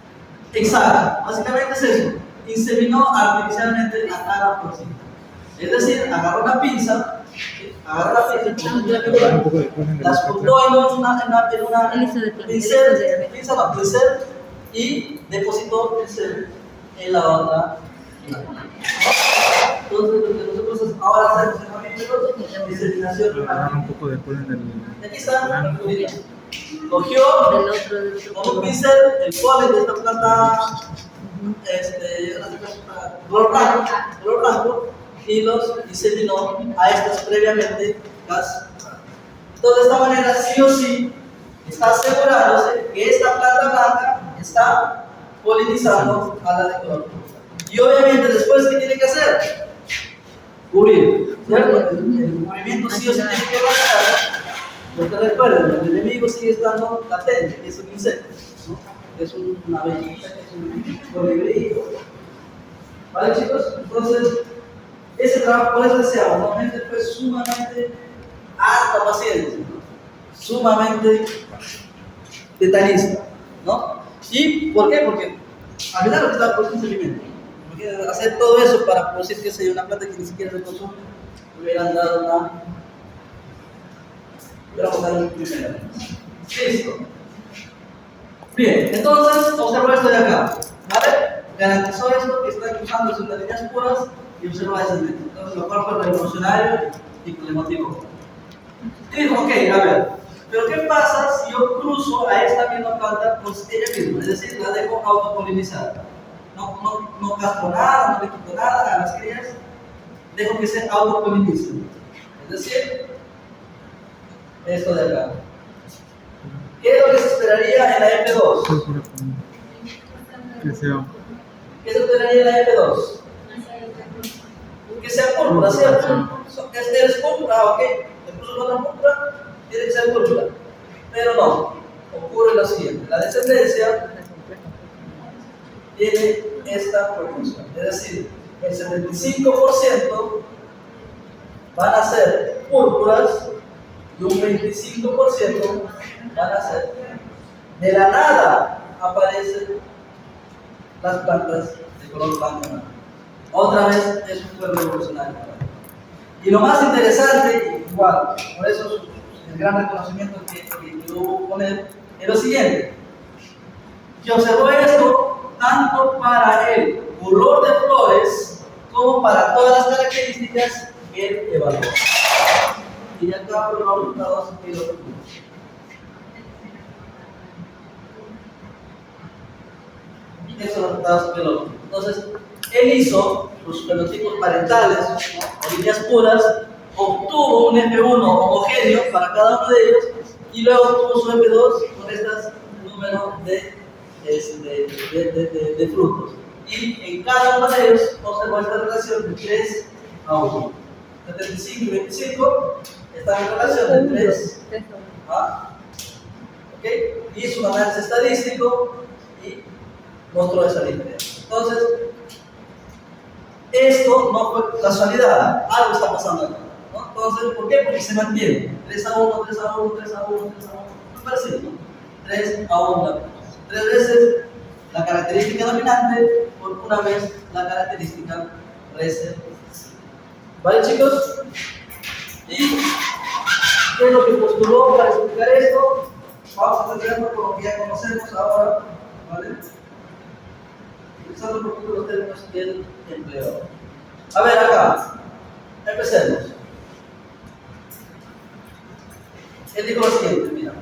exacto, básicamente es eso. Inseminó artificialmente a cada porcino. Es decir, agarró una pinza, las juntó en una pincel y depositó pincel en la otra. Entonces, lo que nosotros ahora hacemos en mamíferos, inseminación. Agarra un poco de polen del. Aquí está, cogió con un pincel el polen de esta planta, color blanco, y los diseminó a estas previamente castradas. Entonces, de esta manera, sí o sí, está asegurándose que esta planta blanca está polinizando a la de color rosa. Y obviamente, después, ¿qué tiene que hacer? Cubrir, ¿cierto? El cubrimiento sí o sí tiene que pasar. Porque recuerden, el enemigo sigue estando latente, que es un insecto, ¿no? Es una abejita, que es un colibrito. ¿Vale, chicos? Entonces, ese trabajo, por eso deseamos, ¿no? Gente pues sumamente alta paciencia, ¿no? Sumamente detallista, ¿no? ¿Y por qué? Porque al final lo que está produciendo es alimento. Porque hacer todo eso para producir, qué sé yo, una planta que ni siquiera se consume, hubieran dado una. Hubiéramos dado un primero. Listo. Bien, entonces observa esto de acá, ¿vale? Garantizó esto que están usando sus líneas puras y observa ese método. Entonces, lo cual fue revolucionario y que le motivó. Y dijo, ok, a ver, pero ¿qué pasa si yo cruzo a esta misma planta con ella misma? Es decir, la dejo autopolinizada. No castro nada, no le quito nada a las crías, dejo que se autopolinicen. Es decir, esto de acá. ¿Qué es lo que se esperaría en la F2? Que sea. ¿Qué se esperaría en la F2? Que sea púrpura, ¿cierto? Es púrpura, ok. Le puso otra púrpura, tiene que ser púrpura. Pero no, ocurre lo siguiente: la descendencia tiene esta proporción. Es decir, el 75% van a ser púrpuras y un 25% van a ser. De la nada aparecen las plantas de color blanco. Otra vez, eso fue revolucionario. Y lo más interesante, igual, por eso el gran reconocimiento que hubo con él, es lo siguiente: que observó esto tanto para el color de flores como para todas las características que él evaluó. Y acá fueron los resultados que lo obtuvo. Esos son los resultados que lo obtuvo. Entonces, él hizo los fenotipos parentales, o líneas puras, obtuvo un F1 homogéneo para cada uno de ellos y luego obtuvo su F2 con estos números de frutos. Y en cada uno de ellos observó esta relación de 3 a 1. 75 y 25 están en relación de 3 a 1. ¿Okay? Hizo un análisis estadístico y mostró esa diferencia. Entonces, esto no fue casualidad, algo está pasando acá, ¿no? Entonces, ¿por qué? Porque se mantiene 3 a 1, 3 a 1, 3 a 1, 3 a 1, no parece, ¿no? 3 a 1, 3 veces la característica dominante por una vez la característica recesiva. ¿Vale, chicos? ¿Y qué es lo que postuló para explicar esto? Vamos a entenderlo por lo que ya conocemos ahora, ¿vale? Utilizando un poquito los términos del empleo. A ver, acá, empecemos. Él dijo lo siguiente, mira.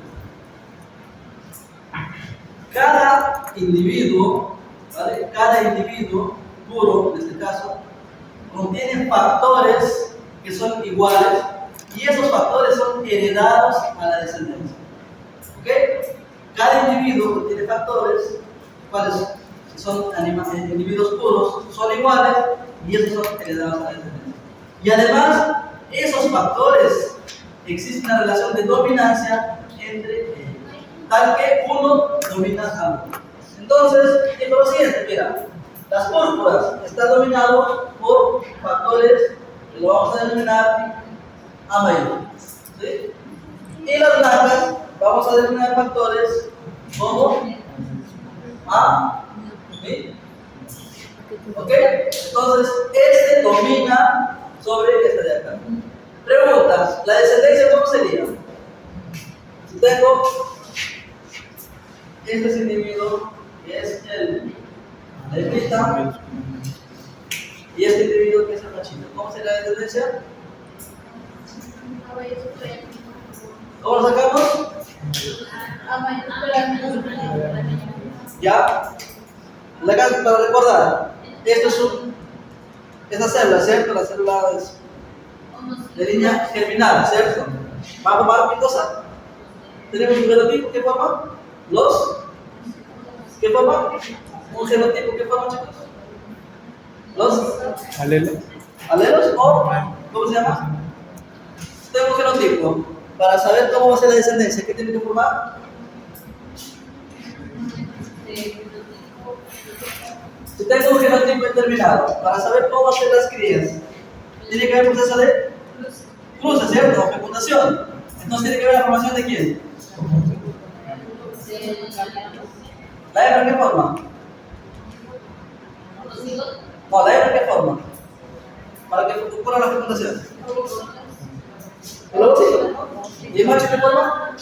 Cada individuo, ¿vale? Cada individuo puro, en este caso, contiene factores que son iguales y esos factores son heredados a la descendencia. ¿Ok? Cada individuo contiene factores, cuales son individuos puros, son iguales y esos son heredados a la descendencia. Y además, esos factores existe una relación de dominancia entre ellos, tal que uno domina a uno. Entonces, digo lo siguiente, mira, las púrpuras están dominadas por factores que lo vamos a denominar A mayor, ¿sí? Y las blancas vamos a denominar factores como A, ¿sí? ¿Ok? Entonces, este domina sobre este de acá. Pregunta, ¿la descendencia cómo sería? Si tengo este es individuo que es el levita y este individuo que es el machito, ¿cómo sería la descendencia? ¿Cómo lo sacamos? Ya. Para recordar, esto es esta célula, ¿cierto? La célula es de línea germinal, ¿cierto? ¿Va a formar qué cosa? Tenemos un genotipo que forma ¿qué forma? Un genotipo que forma, chicos. Los alelos. ¿Alelos o cómo se llama? Tengo un genotipo. Para saber cómo va a ser la descendencia, ¿qué tiene que formar? Si tengo un genotipo determinado, para saber cómo hacer las crías, tiene que haber proceso de cruce, ¿cierto? O fecundación. Entonces tiene que haber la formación de quién. ¿La hembra qué forma? No, ¿la hembra qué forma? Para que ocurra la fecundación. ¿El ovocito? ¿Y el macho qué forma?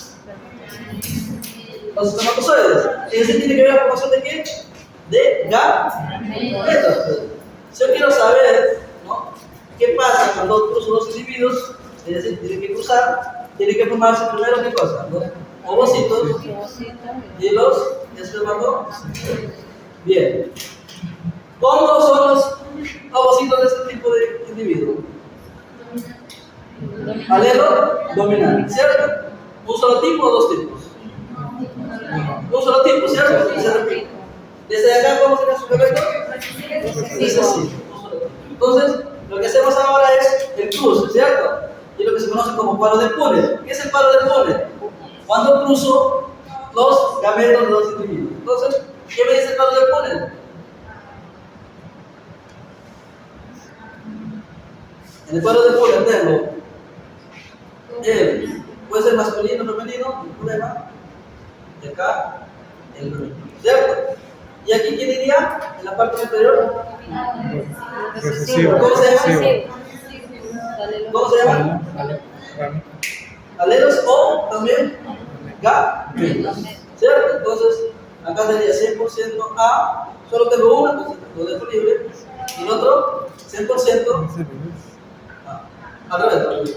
Los espermatozoides. Ese tiene que ver la formación de qué? De gametos. Si yo quiero saber, ¿no?, qué pasa cuando cruzo dos individuos, es decir, tienen que cruzar, tiene que formarse primero qué cosa, los ovocitos y los espermatozoides. Bien. ¿Cómo son los ovocitos de este tipo de individuo? Alelo dominante, ¿cierto? ¿Un solo tipo o dos tipos? Un solo tipo, ¿cierto? Desde acá, ¿cómo sería su efecto? Recesivo. Entonces, lo que hacemos ahora es el cruce, ¿cierto? Y lo que se conoce como paro de Pune. ¿Qué es el paro de Pune? Cuando cruzo los gametos de dos individuos. Entonces, ¿qué me dice el paro de Pune? En el paro de Pune tengo puede ser masculino o femenino, no hay problema. Y acá, el femenino, ¿cierto? ¿Y aquí quién iría? En la parte superior. Recesivo. ¿Cómo se llama? ¿Cómo se llama? Alelos o también gametos, ¿cierto? Entonces, acá sería 100% A, solo tengo uno, entonces lo dejo libre, y el otro 100% A. Al revés.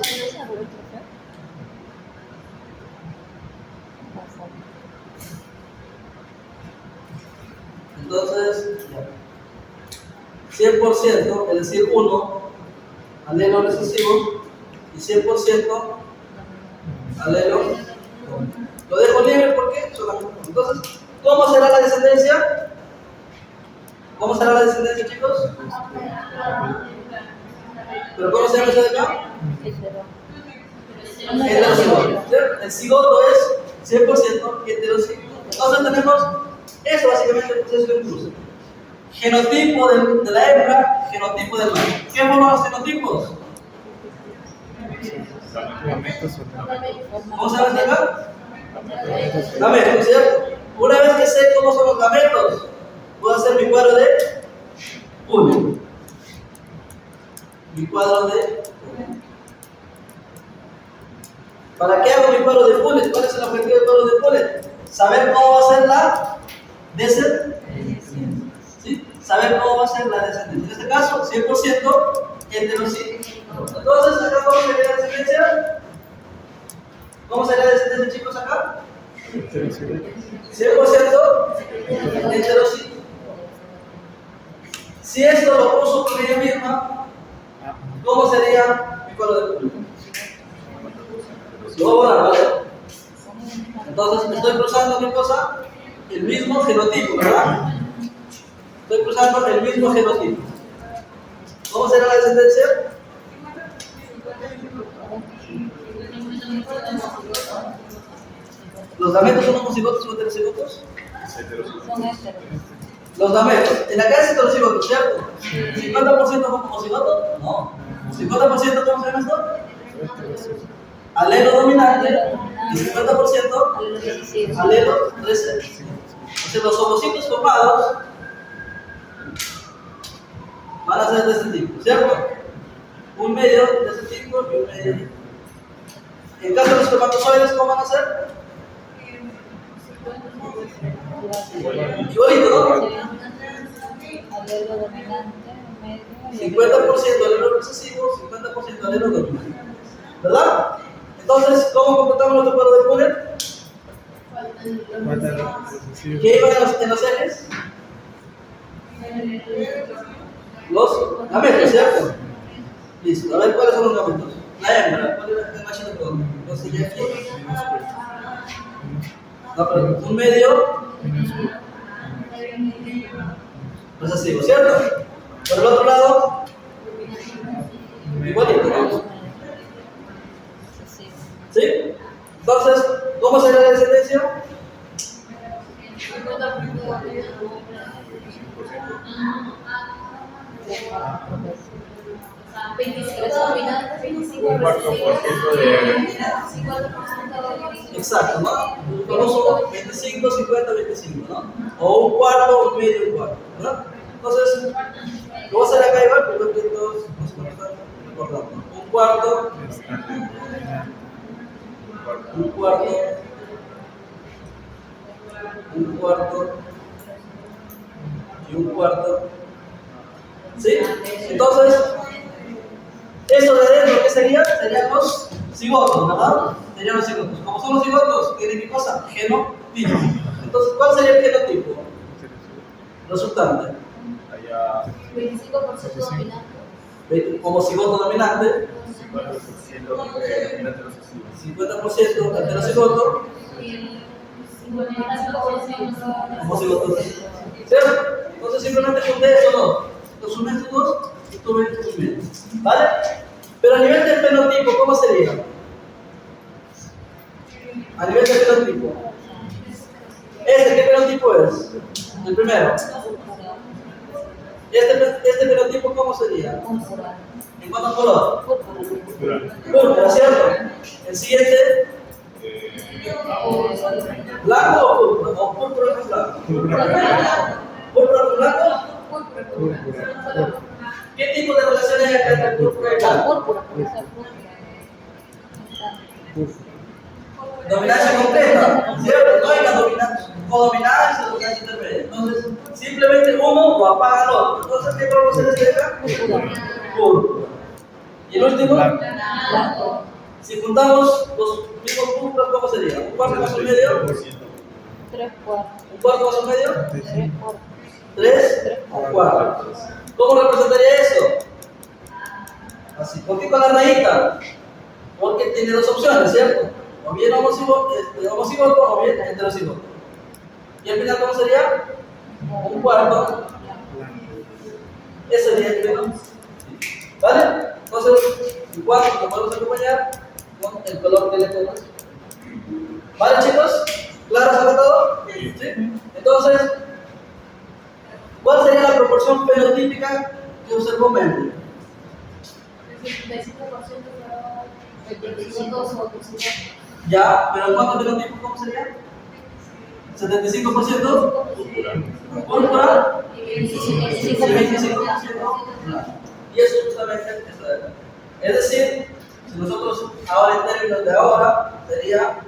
Entonces, 100%, es decir, 1, alelo recesivo, y y 100% alelo. Lo dejo libre porque solamente. Entonces, ¿cómo será la descendencia? ¿Cómo será la descendencia, chicos? ¿Pero cómo se llama eso de acá? Heterocigoto. El cigoto es 100% heterocigoto. Entonces tenemos eso básicamente el proceso de cruce. Genotipo de la hembra, genotipo del macho. ¿Qué forman los genotipos? ¿Cómo se llama acá? Gametos, ¿cierto? Una vez que sé cómo son los gametos, puedo hacer mi cuadro de Punnett. Mi cuadro de Punnett. ¿Para qué hago mi cuadro de Punnett? ¿Cuál es el objetivo del cuadro de Punnett? Saber cómo va a ser la descendencia. ¿Sí? Saber cómo va a ser la descendencia. En este caso, 100% heterocigoto. Entonces, acá ¿cómo sería la descendencia? ¿Cómo sería la descendencia, chicos, acá? 100% heterocigoto. Si esto lo uso con ella misma, ¿cómo sería mi cuadro de Punnett? Lo voy a borrar, ¿vale? Entonces, estoy cruzando ¿qué cosa? El mismo genotipo, ¿verdad? Estoy cruzando el mismo genotipo. ¿Cómo será la descendencia? ¿Los gametos son homocigotos o heterocigotos? Los gametos. En acá es heterocigoto, ¿cierto? ¿50% homocigoto? No. ¿50% cómo se llama esto? Alelo dominante y 50% alelo recesivo. Entonces los ovocitos formados van a ser de este tipo, ¿cierto? Un medio de este tipo y un medio. En caso de los espermatozoides, ¿cómo van a ser? Igualito, ¿no? Alelo dominante, medio. 50% alelo recesivo, 50% alelo dominante. ¿Verdad? Entonces, ¿cómo completamos nuestro cuadro de Punnett? ¿Qué iban en los ejes? Los gametos, ¿cierto? Listo. A ver, ¿cuáles son los gametos? La hembra, ¿cuál es el machito de todo? Entonces, ya aquí. No, pero un medio recesivo, ¿cierto? Por el otro lado, igualito, ¿no? ¿Sí? Entonces, ¿cómo será la descendencia? 25 dominantes, 25 Exacto, ¿no? Famoso 25, 50, 25, ¿no? O un cuarto, un medio, un cuarto, ¿verdad? Entonces, lo voy a hacer acá igual, pero que todos nos están recordando. Un cuarto, un cuarto, un cuarto y un cuarto. ¿Sí? Entonces, esto de adentro, ¿qué sería? Serían los cigotos, ¿verdad? Serían los cigotos. Como son los cigotos, ¿tienen qué cosa? Genotipo. Entonces, ¿cuál sería el genotipo? Resultante. 25% dominante. Como cigoto dominante, 50% heterocigoto, como cigoto. ¿Cierto? Entonces, simplemente junté eso dos. Los sumé estos dos y tuve estos medios. ¿Vale? Pero a nivel del fenotipo, ¿cómo sería? A nivel del fenotipo. ¿Qué fenotipo es? El primero. Este fenotipo, ¿cómo sería? ¿En cuánto color? Púrpura, ¿cierto? El siguiente. ¿Blanco o púrpura? ¿O púrpura con blanco? ¿Púrpura con blanco? ¿Qué tipo de relaciones hay entre púrpura y blanco? Dominancia completa, ¿cierto? No hay la dominancia, codominancia y dominancia intermedia. Entonces, simplemente uno lo apaga al otro. Entonces, ¿qué podemos hacer desde acá? Púrpura. ¿Y el último? Blanco. Si juntamos los mismos púrpuras, ¿cómo sería? ¿Un cuarto más un medio? 3 cuartos. ¿Un cuarto más un medio? 3 cuartos. 3 cuartos. ¿Cómo representaría eso? Así, ¿por qué con la rayita? Porque tiene dos opciones, ¿cierto? O bien homocigoto o bien heterocigoto. Y al final, ¿cómo sería? Un cuarto. Ese sería el primero. ¿Vale? Entonces, el cuarto lo podemos acompañar con el color que le ponemos. ¿Vale, chicos? ¿Claro sobre todo? ¿Sí? Entonces, ¿cuál sería la proporción fenotípica que observó Mendel? El 75% fueron 25 otros. Ya, pero ¿cuánto fenotipo? ¿Cómo sería? 75% púrpura y 25%. Y eso justamente es la verdad. Es decir, si nosotros ahora en términos de ahora sería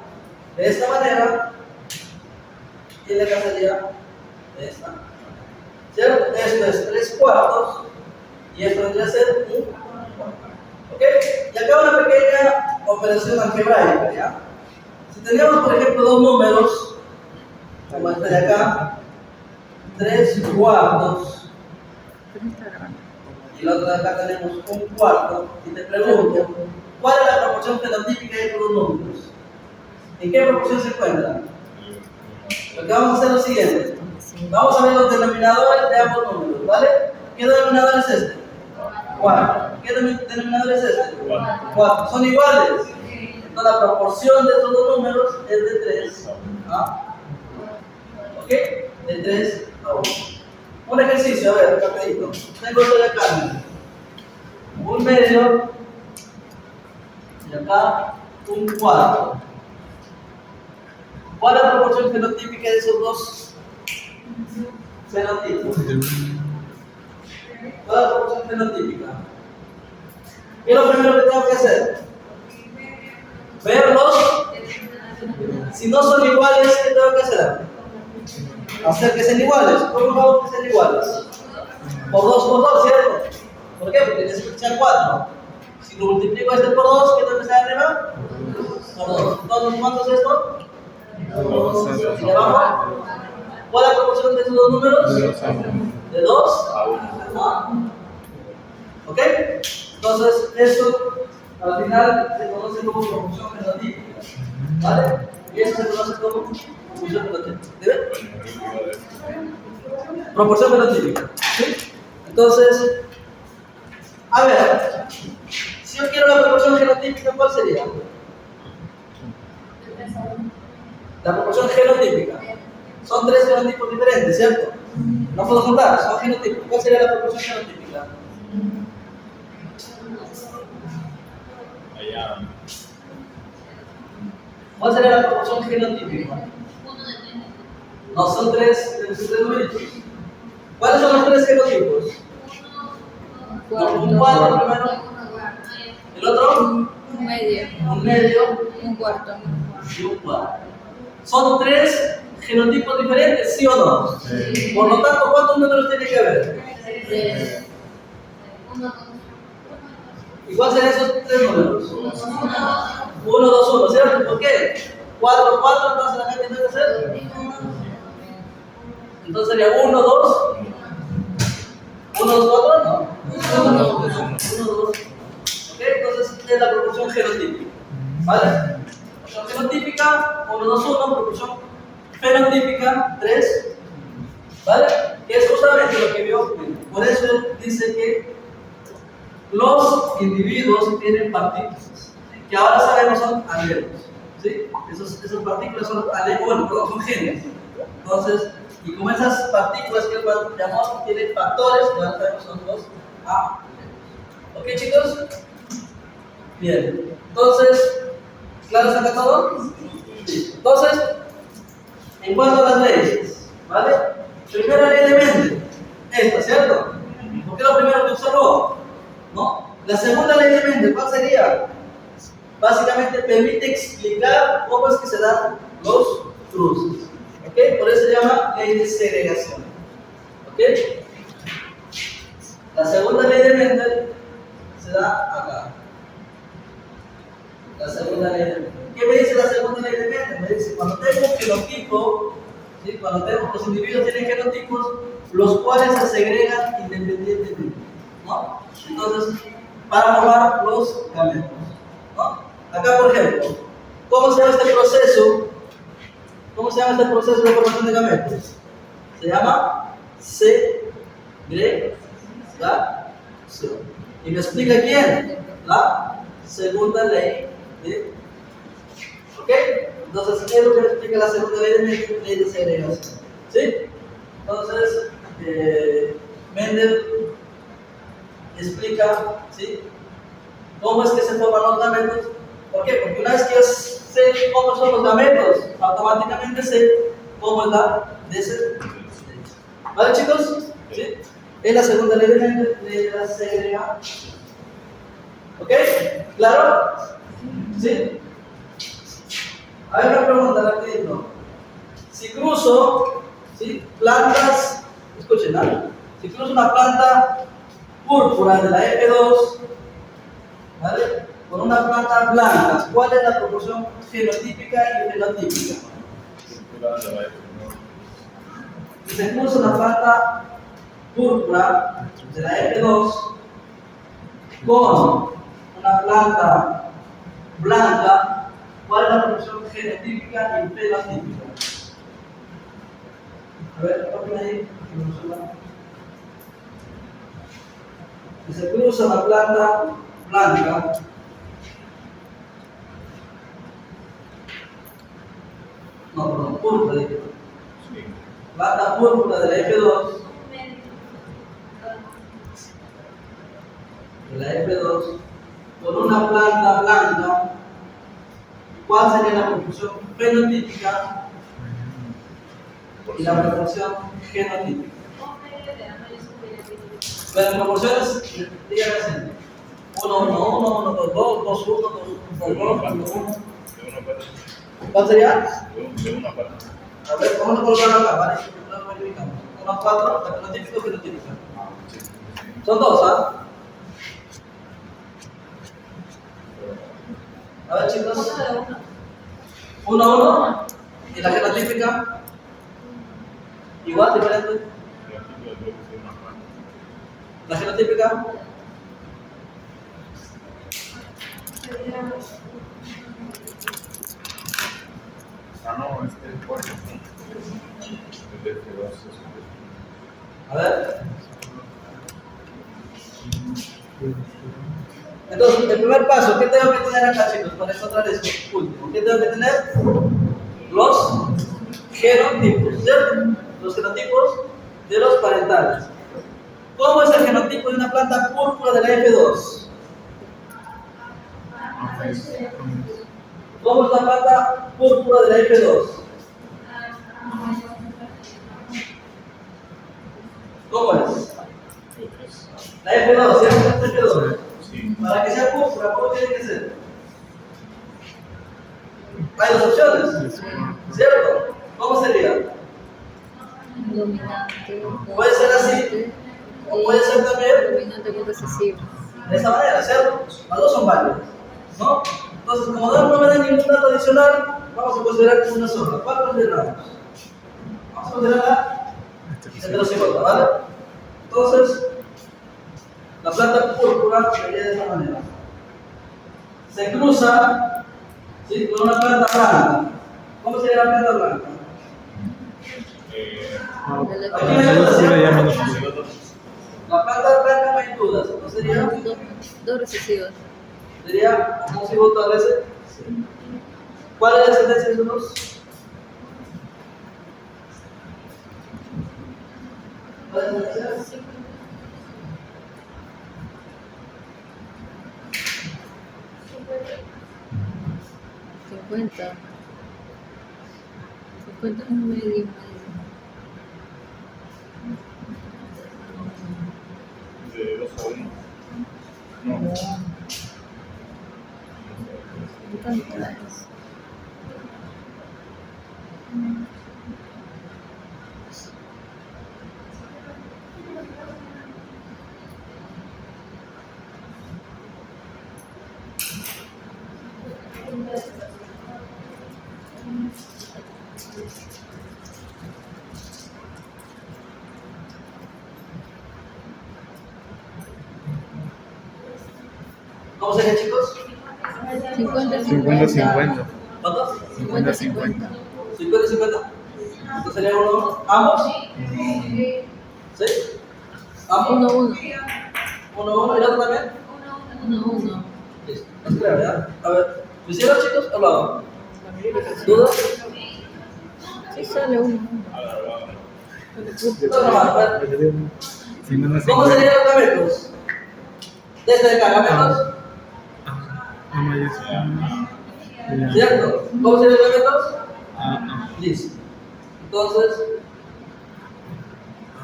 de esta manera y de acá sería de esta manera. ¿Cierto? Esto es 3/4 y esto vendría a ser 1/4. ¿Ok? Y acá una pequeña operación algebraica, ¿ya? Si teníamos, por ejemplo, dos números, como este de acá, 3/4, y el otro de acá tenemos 1/4, y te pregunto, ¿cuál es la proporción fenotípica de estos dos números? ¿En qué proporción se encuentran? Lo que vamos a hacer es lo siguiente. Vamos a ver los denominadores de ambos números, ¿vale? ¿Qué denominador es este? 4. ¿Qué denominador es este? 4. ¿Son iguales? Entonces la proporción de estos dos números es de 3 a 1. ¿Ok? De 3 a 1. Un ejercicio, a ver, rapidito. Tengo esto de acá. 1/2 y acá 1/4. ¿Cuál es la proporción fenotípica de esos dos fenotipos? ¿Cuál es la proporción fenotípica? ¿Qué es lo primero que tengo que hacer? Verlos. Si no son iguales, ¿qué tengo que hacer? Hacer que sean iguales. ¿Cómo hago que sean iguales? Por 2 por 2, ¿cierto? ¿Por qué? Porque necesito que sean 4. Si lo multiplico este por 2, ¿qué tengo que hacer arriba? Por 2. Entonces, ¿cuánto es esto? ¿Y abajo? ¿Cuál es la proporción de esos dos números? De 2 a 1. ¿Ok? Entonces, eso al final se conoce como proporción fenotípica. ¿Vale? Y eso se conoce como proporción fenotípica. ¿Ven? Proporción fenotípica. ¿Sí? Entonces, a ver, si yo quiero la proporción genotípica, ¿cuál sería? La proporción genotípica. Son 3 genotipos diferentes, ¿cierto? No puedo juntar, son genotipos. ¿Cuál sería la proporción genotípica? Allá. ¿Cuál sería la proporción genotípica? No, son 3 numeritos. ¿Cuáles son los 3 genotipos? Un cuarto primero. ¿El otro? Un medio. Un medio. Un cuarto. Y un cuarto. Son 3 genotipos diferentes, ¿sí o no? Sí. Por lo tanto, ¿cuántos números tiene que haber? ¿Y cuáles serían esos 3 números? 1, 2, 1, ¿cierto? ¿Por qué? 4, 4, entonces la gente tiene que hacer. Entonces sería 1, 2. 1, 2, 4, no. 1, 2. ¿Ok? Entonces es la proporción genotípica. ¿Vale? Proporción genotípica, 1, 2, 1, proporción fenotípica, 3. ¿Vale? Que es justamente lo que vio. Por eso dice que los individuos tienen partículas, que ahora sabemos son alelos. ¿Sí? Esas partículas son alelos, bueno, perdón, son genes. Entonces, y como esas partículas que llamamos tienen factores, que ahora sabemos son los alelos. ¿Ok, chicos? Bien. Entonces, ¿claro está todo? Sí. Entonces, en cuanto a las leyes, ¿vale? Primera ley de Mendel, esta, ¿cierto? Porque es lo primero que observó, ¿no? La segunda ley de Mendel, ¿cuál sería? Básicamente permite explicar cómo es que se dan los cruces, ¿ok? Por eso se llama ley de segregación, ¿ok? La segunda ley de Mendel se da acá. La segunda ley de Mendel. ¿Qué me dice la segunda ley de Mendel? Me dice, cuando tengo un genotipo, ¿sí? Cuando los individuos tienen genotipos, los cuales se segregan independientemente, ¿no? Entonces, para formar los gametos, ¿no? Acá, por ejemplo, ¿cómo se llama este proceso? ¿Cómo se llama este proceso de formación de gametos? Se llama segregación. ¿Y me explica quién? La segunda ley de... ¿Ok? Entonces, es lo que me explica la segunda ley de segregación. ¿Sí? Entonces, Mendel explica, ¿sí?, cómo es que se forman los gametos. ¿Por qué? Porque una vez que yo sé cómo son los gametos, automáticamente sé cómo es la descendencia. ¿Vale, chicos? ¿Sí? Es la segunda ley de Mendel, ley de la segregación. ¿Ok? ¿Claro? ¿Sí? A ver, una pregunta rapidito. Si cruzo, ¿sí?, plantas, escuchen, ¿no? Si cruzo una planta púrpura de la F2, ¿vale?, con una planta blanca, ¿cuál es la proporción genotípica y fenotípica? Si se cruza una planta púrpura de la F2 con una planta blanca, ¿cuál es la proporción genotípica y fenotípica? A ver, ¿qué ahí? Si se cruza una planta blanca púrpura, planta púrpura de la F2, con una planta blanca, ¿cuál sería la proporción fenotípica y la proporción genotípica? Las proporciones, díganme así: 1, 1, 1, 1, 2, 2, 2, 1, 2, 2, 2, 1. ¿Cuál sería? De una parte. A ver, vamos a colocar acá, ¿vale? No verificamos. 1 a 4, la fenotípica o fenotípica. Son dos, ¿ah? A ver, chicos. 1 a 1. ¿Y la genotípica? Igual, diferente. La genotípica. No, este cuarto. A ver. Entonces, el primer paso, ¿qué tengo que tener acá, chicos, para encontrar esto último? ¿Qué tengo que tener? Los genotipos, ¿cierto? Los genotipos de los parentales. ¿Cómo es el genotipo de una planta púrpura de la F2? ¿Cómo es la planta púrpura de la F2? ¿Cómo es? La F2, ¿cierto? La F2. Sí. Para que sea púrpura, ¿cómo tiene que ser? Hay dos opciones, ¿cierto? ¿Cómo sería? Dominante. Puede ser así, o puede ser también Dominante con recesivo. de esta manera, ¿cierto? Las dos son válidas, ¿no? Entonces, como no me da ningún dato adicional, vamos a considerar una sola. ¿Cuál consideramos? Vamos a considerar la heterocigota, ¿vale? Entonces, la planta púrpura sería de esta manera. Se cruza, ¿sí?, con una planta blanca. ¿Cómo sería la planta blanca? Aquí no hay dudas, ¿cierto? La planta blanca no hay dudas. ¿No sería? Dos recesivos. Sería homocigoto a veces. ¿Cuál es la descendencia de esos dos? ¿Cuál es la descendencia? Cincuenta es medio. De 2 a 1. No. ¿Cuántas? ¿Cómo sería, chicos? 50-50. ¿Cuántos? 50-50. 50-50. Entonces sería uno, ambos. ¿Sí? Ambos. 1-1. 1-1 y el otro también. 1-1. Listo. No se crea, ¿verdad? A ver, ¿lo hicieron, chicos, o lo hago? ¿Dudas? Sí, sale 1. No, no, a ver. 50-50. ¿Cómo serían los gametos? Desde acá, gametos. ¿Cierto? ¿Cómo serían los gametos? Listo. Entonces,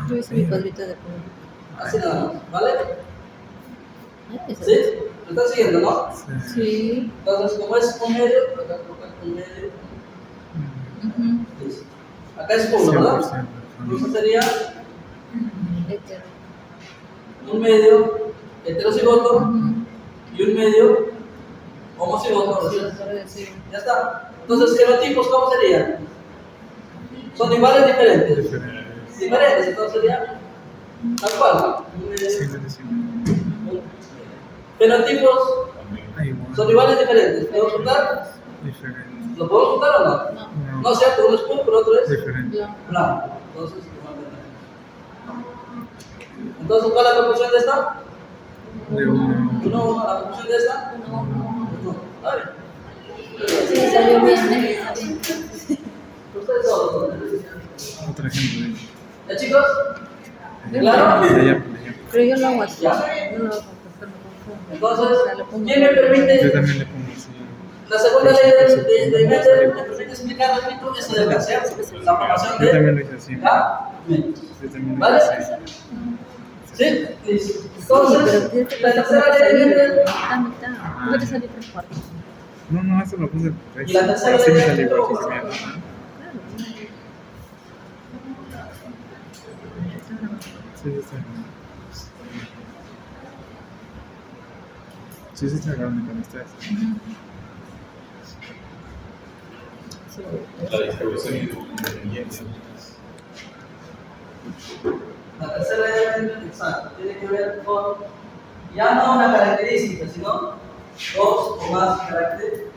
Yo hice mi cuadrito de punto. así nada más, ¿vale? ¿Sí? ¿Sí? ¿Me están siguiendo, no? Sí. Entonces, como es un medio, acá colocan un medio. Listo. Acá es uno, ¿verdad? Entonces sería Hetero. un medio heterocigoto y un medio homocigoto. Sí, para decir. Ya está. Entonces, genotipos, ¿cómo serían? ¿Son iguales o diferentes? Diferentes, entonces sería tal cual. Un medio. Fenotipos son iguales o diferentes. ¿Podemos juntar? Diferente. ¿Lo podemos juntar o no? No. No, cierto, uno es púrpura, otro es Diferente. Blanco. blanco. Entonces, ¿cuál es la conclusión de esta? De uno. Uno, la conclusión de esta. 1-1. Uno. A ver. Sí, salió bien. Ustedes todos. Otro ejemplo. ¿Ya, chicos? De ¿Claro? allá. Pero yo lo hago así. Ya. Yo lo hago porque me confundo. Entonces, O sea, le pongo- ¿quién me Yo permite? también le pongo así. La segunda ley de Mendel me permite explicar, repito, eso del gas, ¿cierto? La formación Yo también de lo hice así. gametos. Yo también lo ¿Vale? hice así. ¿Sí? Listo. Sí, pero Entonces, tienes que la tercera ley de salir Mendel. mitad. ¿Por qué te salí 3/4? No, eso lo puse. Y la tercera Así me ley de salió Mendel. igual. Sí, está bien. Sí, está grande con ustedes. La distribución independiente. La tercera ley de Mendel, exacto, tiene que ver con ya no una característica, sino dos o más características.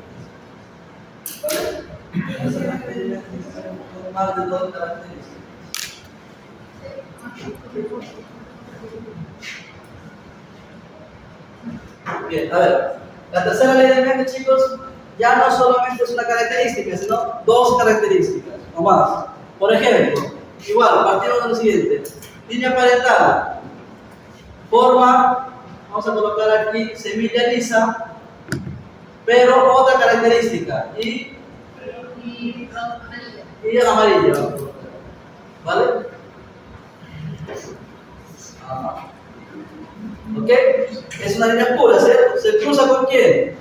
¿Vale? La tercera ley de Mendel tiene que ver con más de dos características. Bien, a ver, la tercera ley de Mendel, chicos, ya no solamente es una característica, sino dos características o más. Por ejemplo, igual, partimos de lo siguiente: línea parental, forma, vamos a colocar aquí semilla lisa, pero otra característica, y amarilla, vamos a colocar. ¿Vale? Ajá. ¿Ok? Es una línea pura, ¿cierto? ¿Se cruza con quién?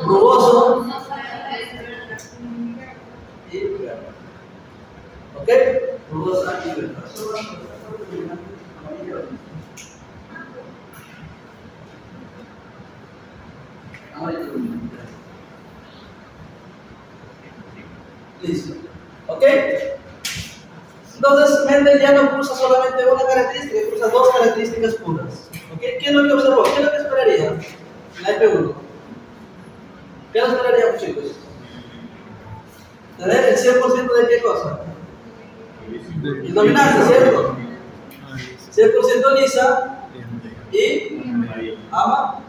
Rugoso y verde. ¿Ok? Rugosa y verde. Listo. ¿Ok? Entonces, Mendel ya no cruza solamente una característica, cruza dos características puras. ¿Ok? ¿Qué es lo que observó? ¿Qué es lo que esperaría? La F1. ¿Qué nos esperaríamos, chicos? ¿Tener el 100% de qué cosa? El dominante, ¿cierto? 100% lisa y ama.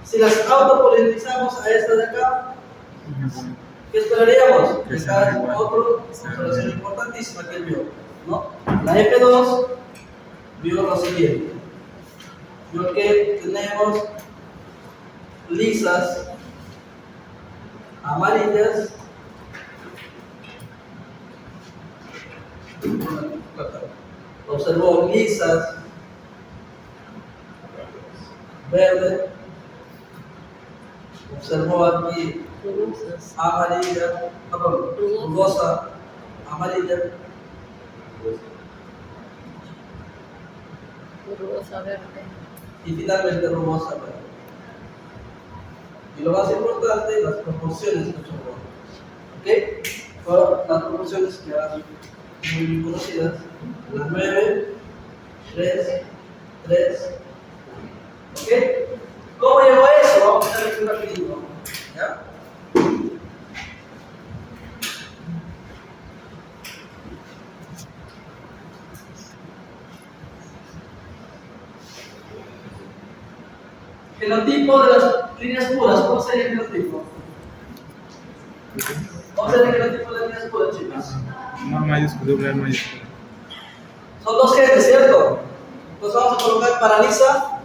Si las autopolinizamos a esta de acá, ¿qué esperaríamos? Que sea otra observación importantísima que él vio, ¿no? La F2 vio lo siguiente: vio que tenemos lisas amarillas observó lisas verdes, observó aquí amarilla, perdón, rugosa, amarilla, Rugosa verde. y finalmente rugosa verde. Y lo más importante, las proporciones que observó. ¿Ok? Fueron las proporciones que eran muy conocidas: las 9, 3, 3. ¿Ok? ¿Ok? ¿Cómo llegó a eso? Vamos a hacer aquí un rapidito. ¿Ya? Genotipo de las líneas puras. ¿Cómo sería el genotipo? ¿Cómo sería el genotipo de las líneas puras, chicos? No mayúscula, doble mayúscula. Son dos genes, ¿cierto? Entonces vamos a colocar paraliza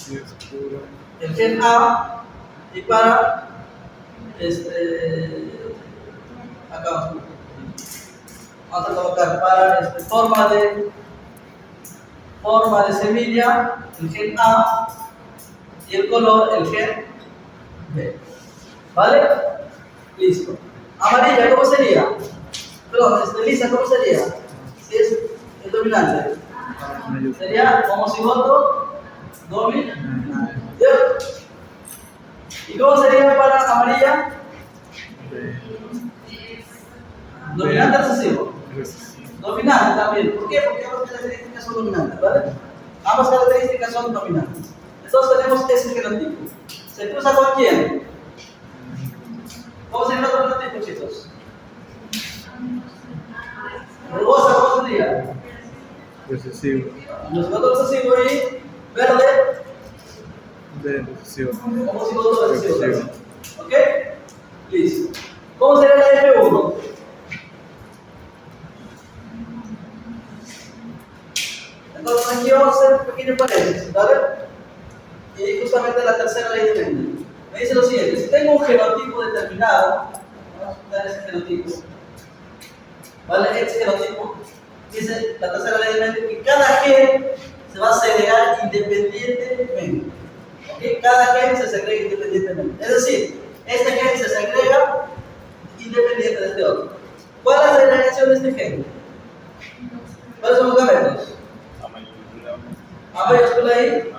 Mayúscula. el gen A y para acá vamos a colocar para forma de semilla el gen A y el color el gen B. ¿Vale? Listo. Amarilla, ¿cómo sería? Perdón, lisa, ¿cómo sería? Si es el dominante. Sería homocigoto dominante. ¿Cierto? ¿Y cómo sería para amarilla? Dominante recesivo. Dominante también. ¿Por qué? Porque ambas características son dominantes, ¿vale? Ambas características son dominantes. Entonces tenemos ese genotipo. ¿Se cruza con quién? ¿Cómo sería el otro genotipo, chicos? Rugosa, ¿cómo sería? Recesivo. Homocigoto recesivo y verde. De recesivo. Homocigoto recesivo. ¿Ok? Listo. ¿Cómo sería la F1? Entonces aquí vamos a hacer un pequeño paréntesis, ¿vale? Y justamente la tercera ley de Mendel. Me dice lo siguiente, si tengo un genotipo determinado, vamos a dar ese genotipo, ¿vale? Este genotipo, dice la tercera ley de Mendel que cada gen se va a segregar independientemente. ¿Ok? Cada gen se segrega independientemente. Es decir, este gen se segrega independiente de este otro. ¿Cuál es la segregación de este gen? ¿Cuáles son los gametos? A mayúscula y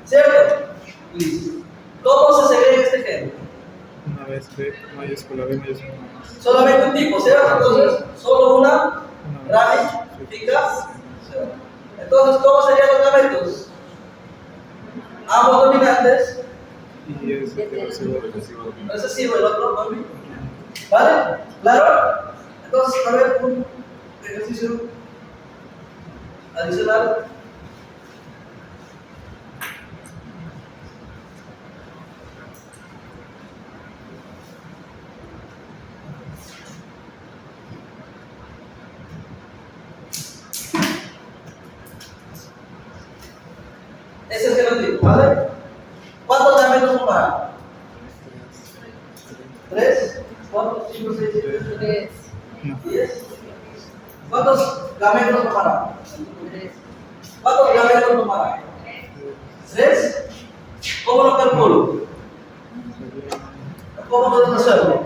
¿cierto? Listo. ¿Cómo se segrega este gen? Una vez B mayúscula, B mayúscula. Solamente un tipo, ¿cierto? Entonces, solo una ramificación. Entonces, ¿cómo serían los gametos? Ambos dominantes. Y es recesivo. Recesivo, el otro dominante. ¿Vale? ¿Claro? Entonces, a ver, un ejercicio adicional. Ese es el genotipo, ¿vale? ¿Cuántos gametos formarán? 3, 4, 5, 6, 7, 10. ¿Cuántos gametos formarán? 3. ¿Cuántos gametos formarán? 3. ¿Cómo lo calculo? ¿Cómo podemos hacerlo?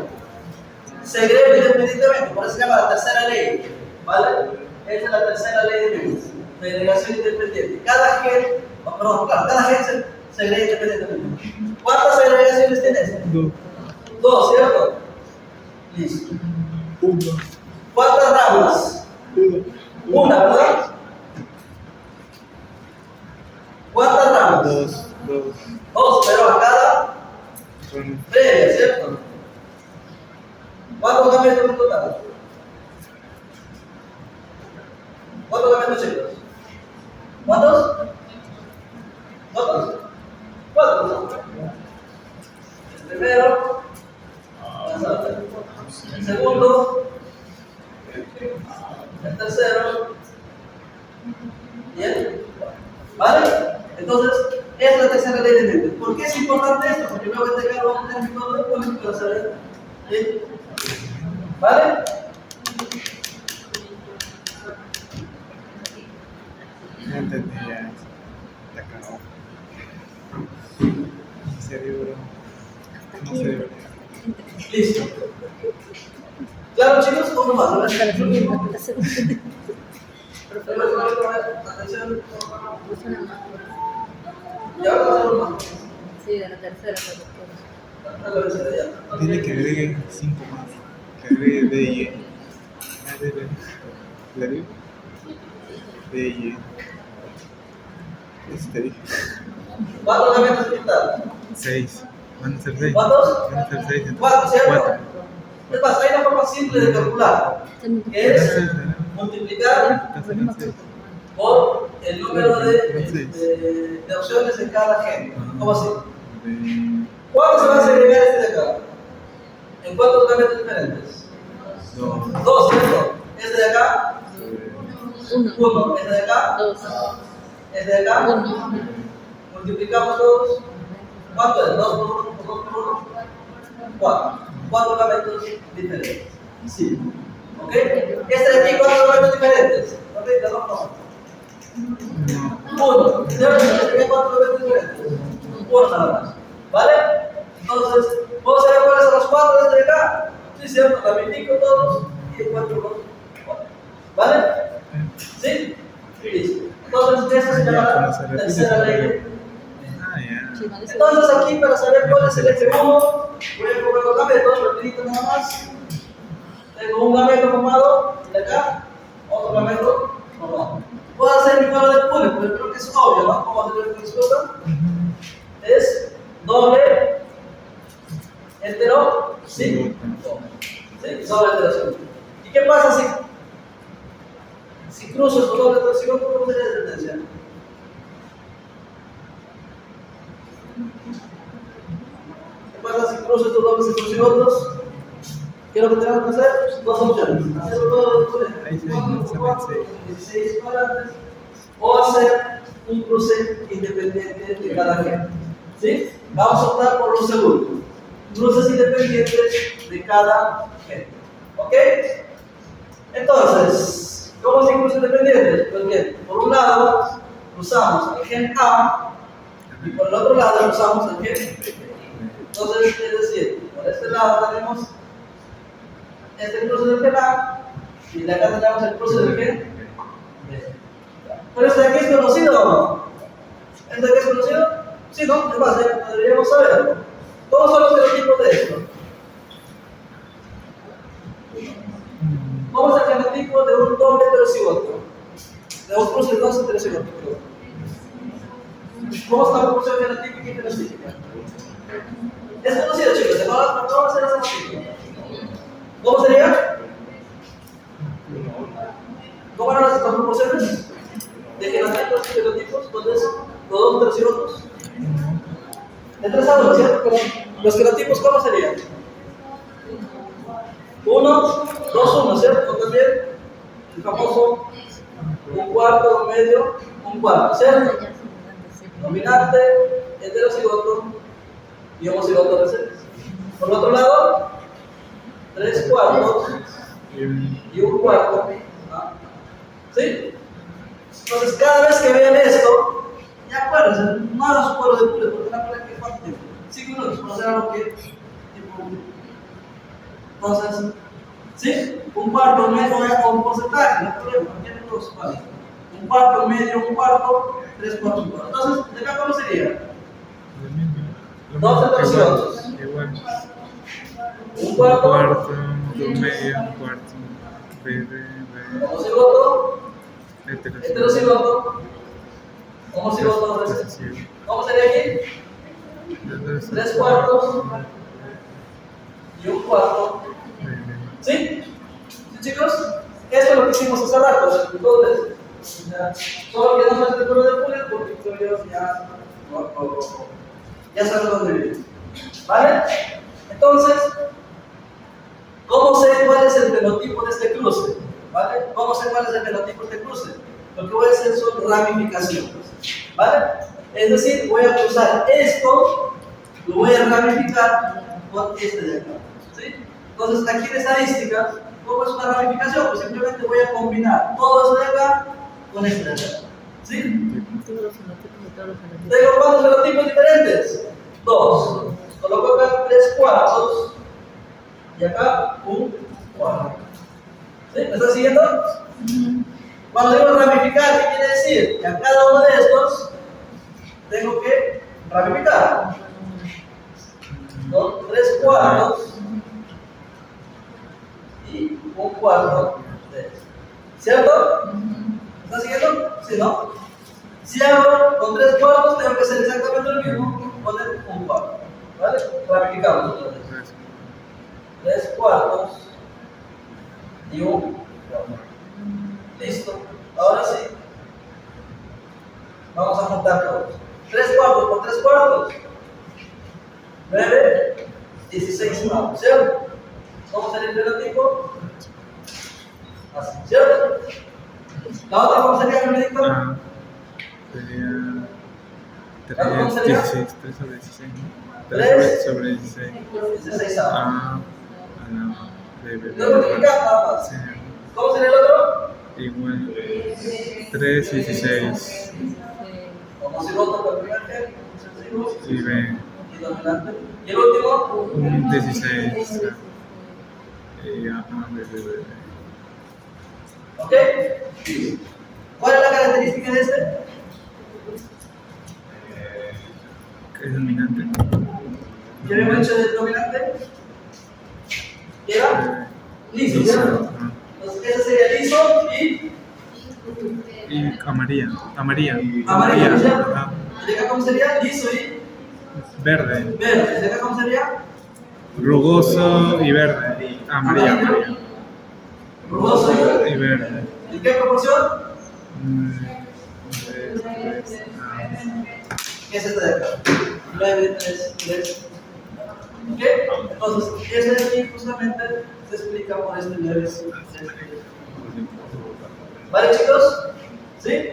Segrego independientemente, por eso se llama la tercera ley, ¿vale? Esa es la tercera ley de Mendel, segregación independiente. Cada gen, cada gen se segrega independientemente. ¿Cuántas segregaciones tienes? 2, ¿cierto? Listo. 1. ¿Cuántas ramas? 1, ¿verdad? ¿Cuántas ramas? 2. 2, pero a cada previa, ¿cierto? ¿Cuántos gametos en total? ¿Cuántos gametos, chicos? ¿Cuántos? ¿Cuántos? 4. El primero, el segundo, el tercero, ¿bien? ¿Vale? Entonces, es la tercera ley de Mendel. ¿Por qué es importante esto? Porque luego este cargo va a tener todo el pueblo para saber. ¿Sí? ¿Vale? No entendí ya. Te acabó. En serio, bro. No sé, bro. Listo. Claro, chicos, ¿cómo más? A ver. Atención. Ya vamos a hacer un más. Sí, de la tercera. A la tercera ya. Dile que agregue 5 más. Que agregue D y E. ¿Le digo? D y E. ¿Cuántos gametos total? 6. Van a ser 6. ¿Cuántos? Van a ser 6. 4, ¿cierto? 4. Es más, hay una forma simple de calcular, que es multiplicar por el número de opciones en cada gen. ¿Cómo así? ¿Cuánto se va a segregar este de acá? ¿En cuántos gametos diferentes? 2, ¿cierto? Este de acá, 1. Este de acá, 2. este de acá, 1. multiplicamos todos. ¿Cuánto es? 2 por 1 por 2 por 1. 4. 4 gametos diferentes. Sí. ¿Ok? Este de aquí, ¿cuántos gametos diferentes? ¿Ok? No. 1. Este de aquí, ¿cuántos gametos diferentes? 1 nada más. ¿Vale? Entonces, ¿puedo saber cuáles son los 4 desde acá? Sí, cierto, ramifico todos y encuentro los 4. ¿Vale? ¿Sí? Listo. Entonces, esa se llama la tercera ley. Entonces, aquí para saber cuál es el eje 1, voy a coger los gametos, rapidito nada más. Tengo un gameto formado de acá, otro gameto formado. Puedo hacer mi cuadro de Punnett, pero creo que es obvio, ¿no? ¿Cómo hacer la respuesta? Es doble entero, sí, doble entero, sí. ¿Y qué pasa si cruzo con doble entero, sí? ¿Cómo sería la tendencia? ¿Qué pasa si cruzo estos dobles heterocigotos? ¿Qué es lo que tenemos que hacer? Dos opciones. Hacerlo todo de 16 cuadrantes o hacer un cruce independiente de cada gen. ¿Sí? Vamos a optar por lo segundo. Cruces independientes de cada gen. ¿Ok? Entonces, ¿cómo se cruces independientes? Pues bien, por un lado cruzamos el gen A y por el otro lado cruzamos el gen B. Entonces, es decir, por este lado tenemos este cruce del gen A y de acá tenemos el cruce del gen B. ¿Pero este de aquí es conocido o no? ¿Este de aquí es conocido? Sí, ¿no? Es más, deberíamos saberlo. ¿Cómo son los genotipos de esto? ¿Cómo es el genotipo de un doble heterocigoto? De un cruce de dos heterocigotos. ¿Cómo es la proporción genotípica y fenotípica? Es conocido, chicos. ¿Cómo va a ser ese genotipo? ¿Cómo sería? ¿Cómo eran las proporciones de genotipos y fenotipos? ¿Dónde es? ¿Los dos heterocigotos? De 3 a 1, ¿cierto? Pero los genotipos, ¿cómo serían? 1, 2, 1, ¿cierto? También el famoso un cuarto, un medio, un cuarto, ¿cierto? Dominante, heterocigoto y homocigoto recentes. Por el otro lado, 3 cuartos y un cuarto. ¿Sí? Entonces, cada vez que vean esto, ya acuérdense, no hagan su cuadro de Punnett, porque van a poner que cuánto tiempo. 5 minutos para hacer algo que. Entonces, ¿sí? Un cuarto, un medio o un porcentaje, no hay problema, cualquier cosa, ¿vale? Un cuarto, un medio, un cuarto, 3 cuartos, un cuarto. Entonces, ¿de acá cómo sería? 2 heterocigotos. Un cuarto, un medio, un cuarto. homocigoto, heterocigoto, homocigoto recesivo. ¿Cómo sería aquí? 3 cuartos y un cuarto. ¿Sí? ¿Sí, chicos? Esto es lo que hicimos hace rato. Entonces, solo que no se hace el cuadro de Punnett porque yo ya saben dónde vive. ¿Vale? Entonces, ¿cómo sé cuál es el fenotipo de este cruce? ¿Vale? ¿Cómo sé cuál es el fenotipo de este cruce? Lo que voy a hacer son ramificaciones. ¿Vale? Es decir, voy a cruzar esto, lo voy a ramificar con este de acá. ¿Sí? Entonces, aquí en estadística, ¿cómo es una ramificación? Pues simplemente voy a combinar todo esto de acá con este de acá. ¿Sí? ¿Tengo cuántos fenotipos diferentes? 2. Coloco acá 3 cuartos y acá un cuarto. ¿Sí? ¿Me estás siguiendo? Cuando digo ramificar, ¿qué quiere decir? Que a cada uno de estos tengo que ramificar. Son 3 cuartos y un cuarto de esto. ¿Cierto? ¿Me estás siguiendo? ¿Sí, no? Si hago con 3 cuartos, tengo que hacer exactamente lo mismo, poner un cuarto. ¿Vale? Replicamos otra vez. 3 cuartos y un cuarto. Listo. Ahora sí. Vamos a juntar todos. 3 cuartos por 3 cuartos. 9, 16 avos. ¿Cierto? ¿Cómo sería el relativo? Así, ¿cierto? ¿La otra cómo sería, Benedicto? Sería 3 sobre 16. 3 sobre 16. 16 avos. No, ¿Lo multiplicamos nada más? ¿Cómo sería el otro? igual 3, 16 Como si lo otro por primer que, y B, y dominante. ¿Y el último? 16. Y ¿Ok? ¿Cuál es la característica de este? es dominante. ¿Qué habíamos dicho del dominante? ¿Qué era? Liso, ¿cierto? Entonces, ese sería liso Y amarilla. amarillo, ¿cierto? Ajá. ¿Y de acá cómo sería? Liso y Verde. verde. ¿Y de acá cómo sería? Rugoso y verde. Amarilla. Rugoso Y verde. ¿En qué proporción? ¿Qué es este de acá? 9, 3, 3. ¿Ok? Entonces, ese de aquí justamente se explica por este 9, 3, 3. ¿Vale, chicos? ¿Sí?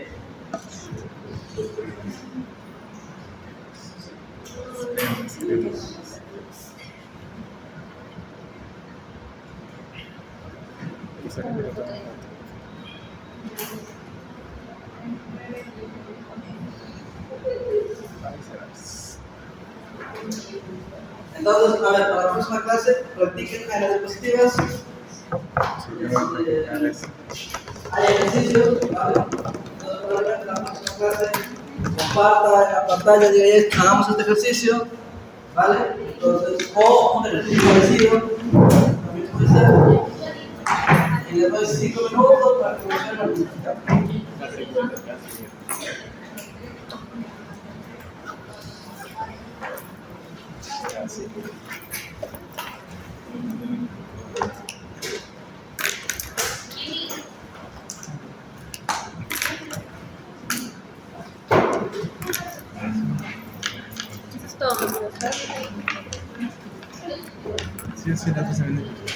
Entonces, a ver, para la próxima clase, practiquen en las diapositivas. Hay ejercicios, ¿vale? Entonces, probablemente en la próxima clase comparta en la pantalla, diga, hagamos este ejercicio, ¿vale? Entonces, o un ejercicio parecido, también puede ser. Y les doy 5 minutos para que funcione la música. Esto es todo, ¿no? Sí, la 13 minutos.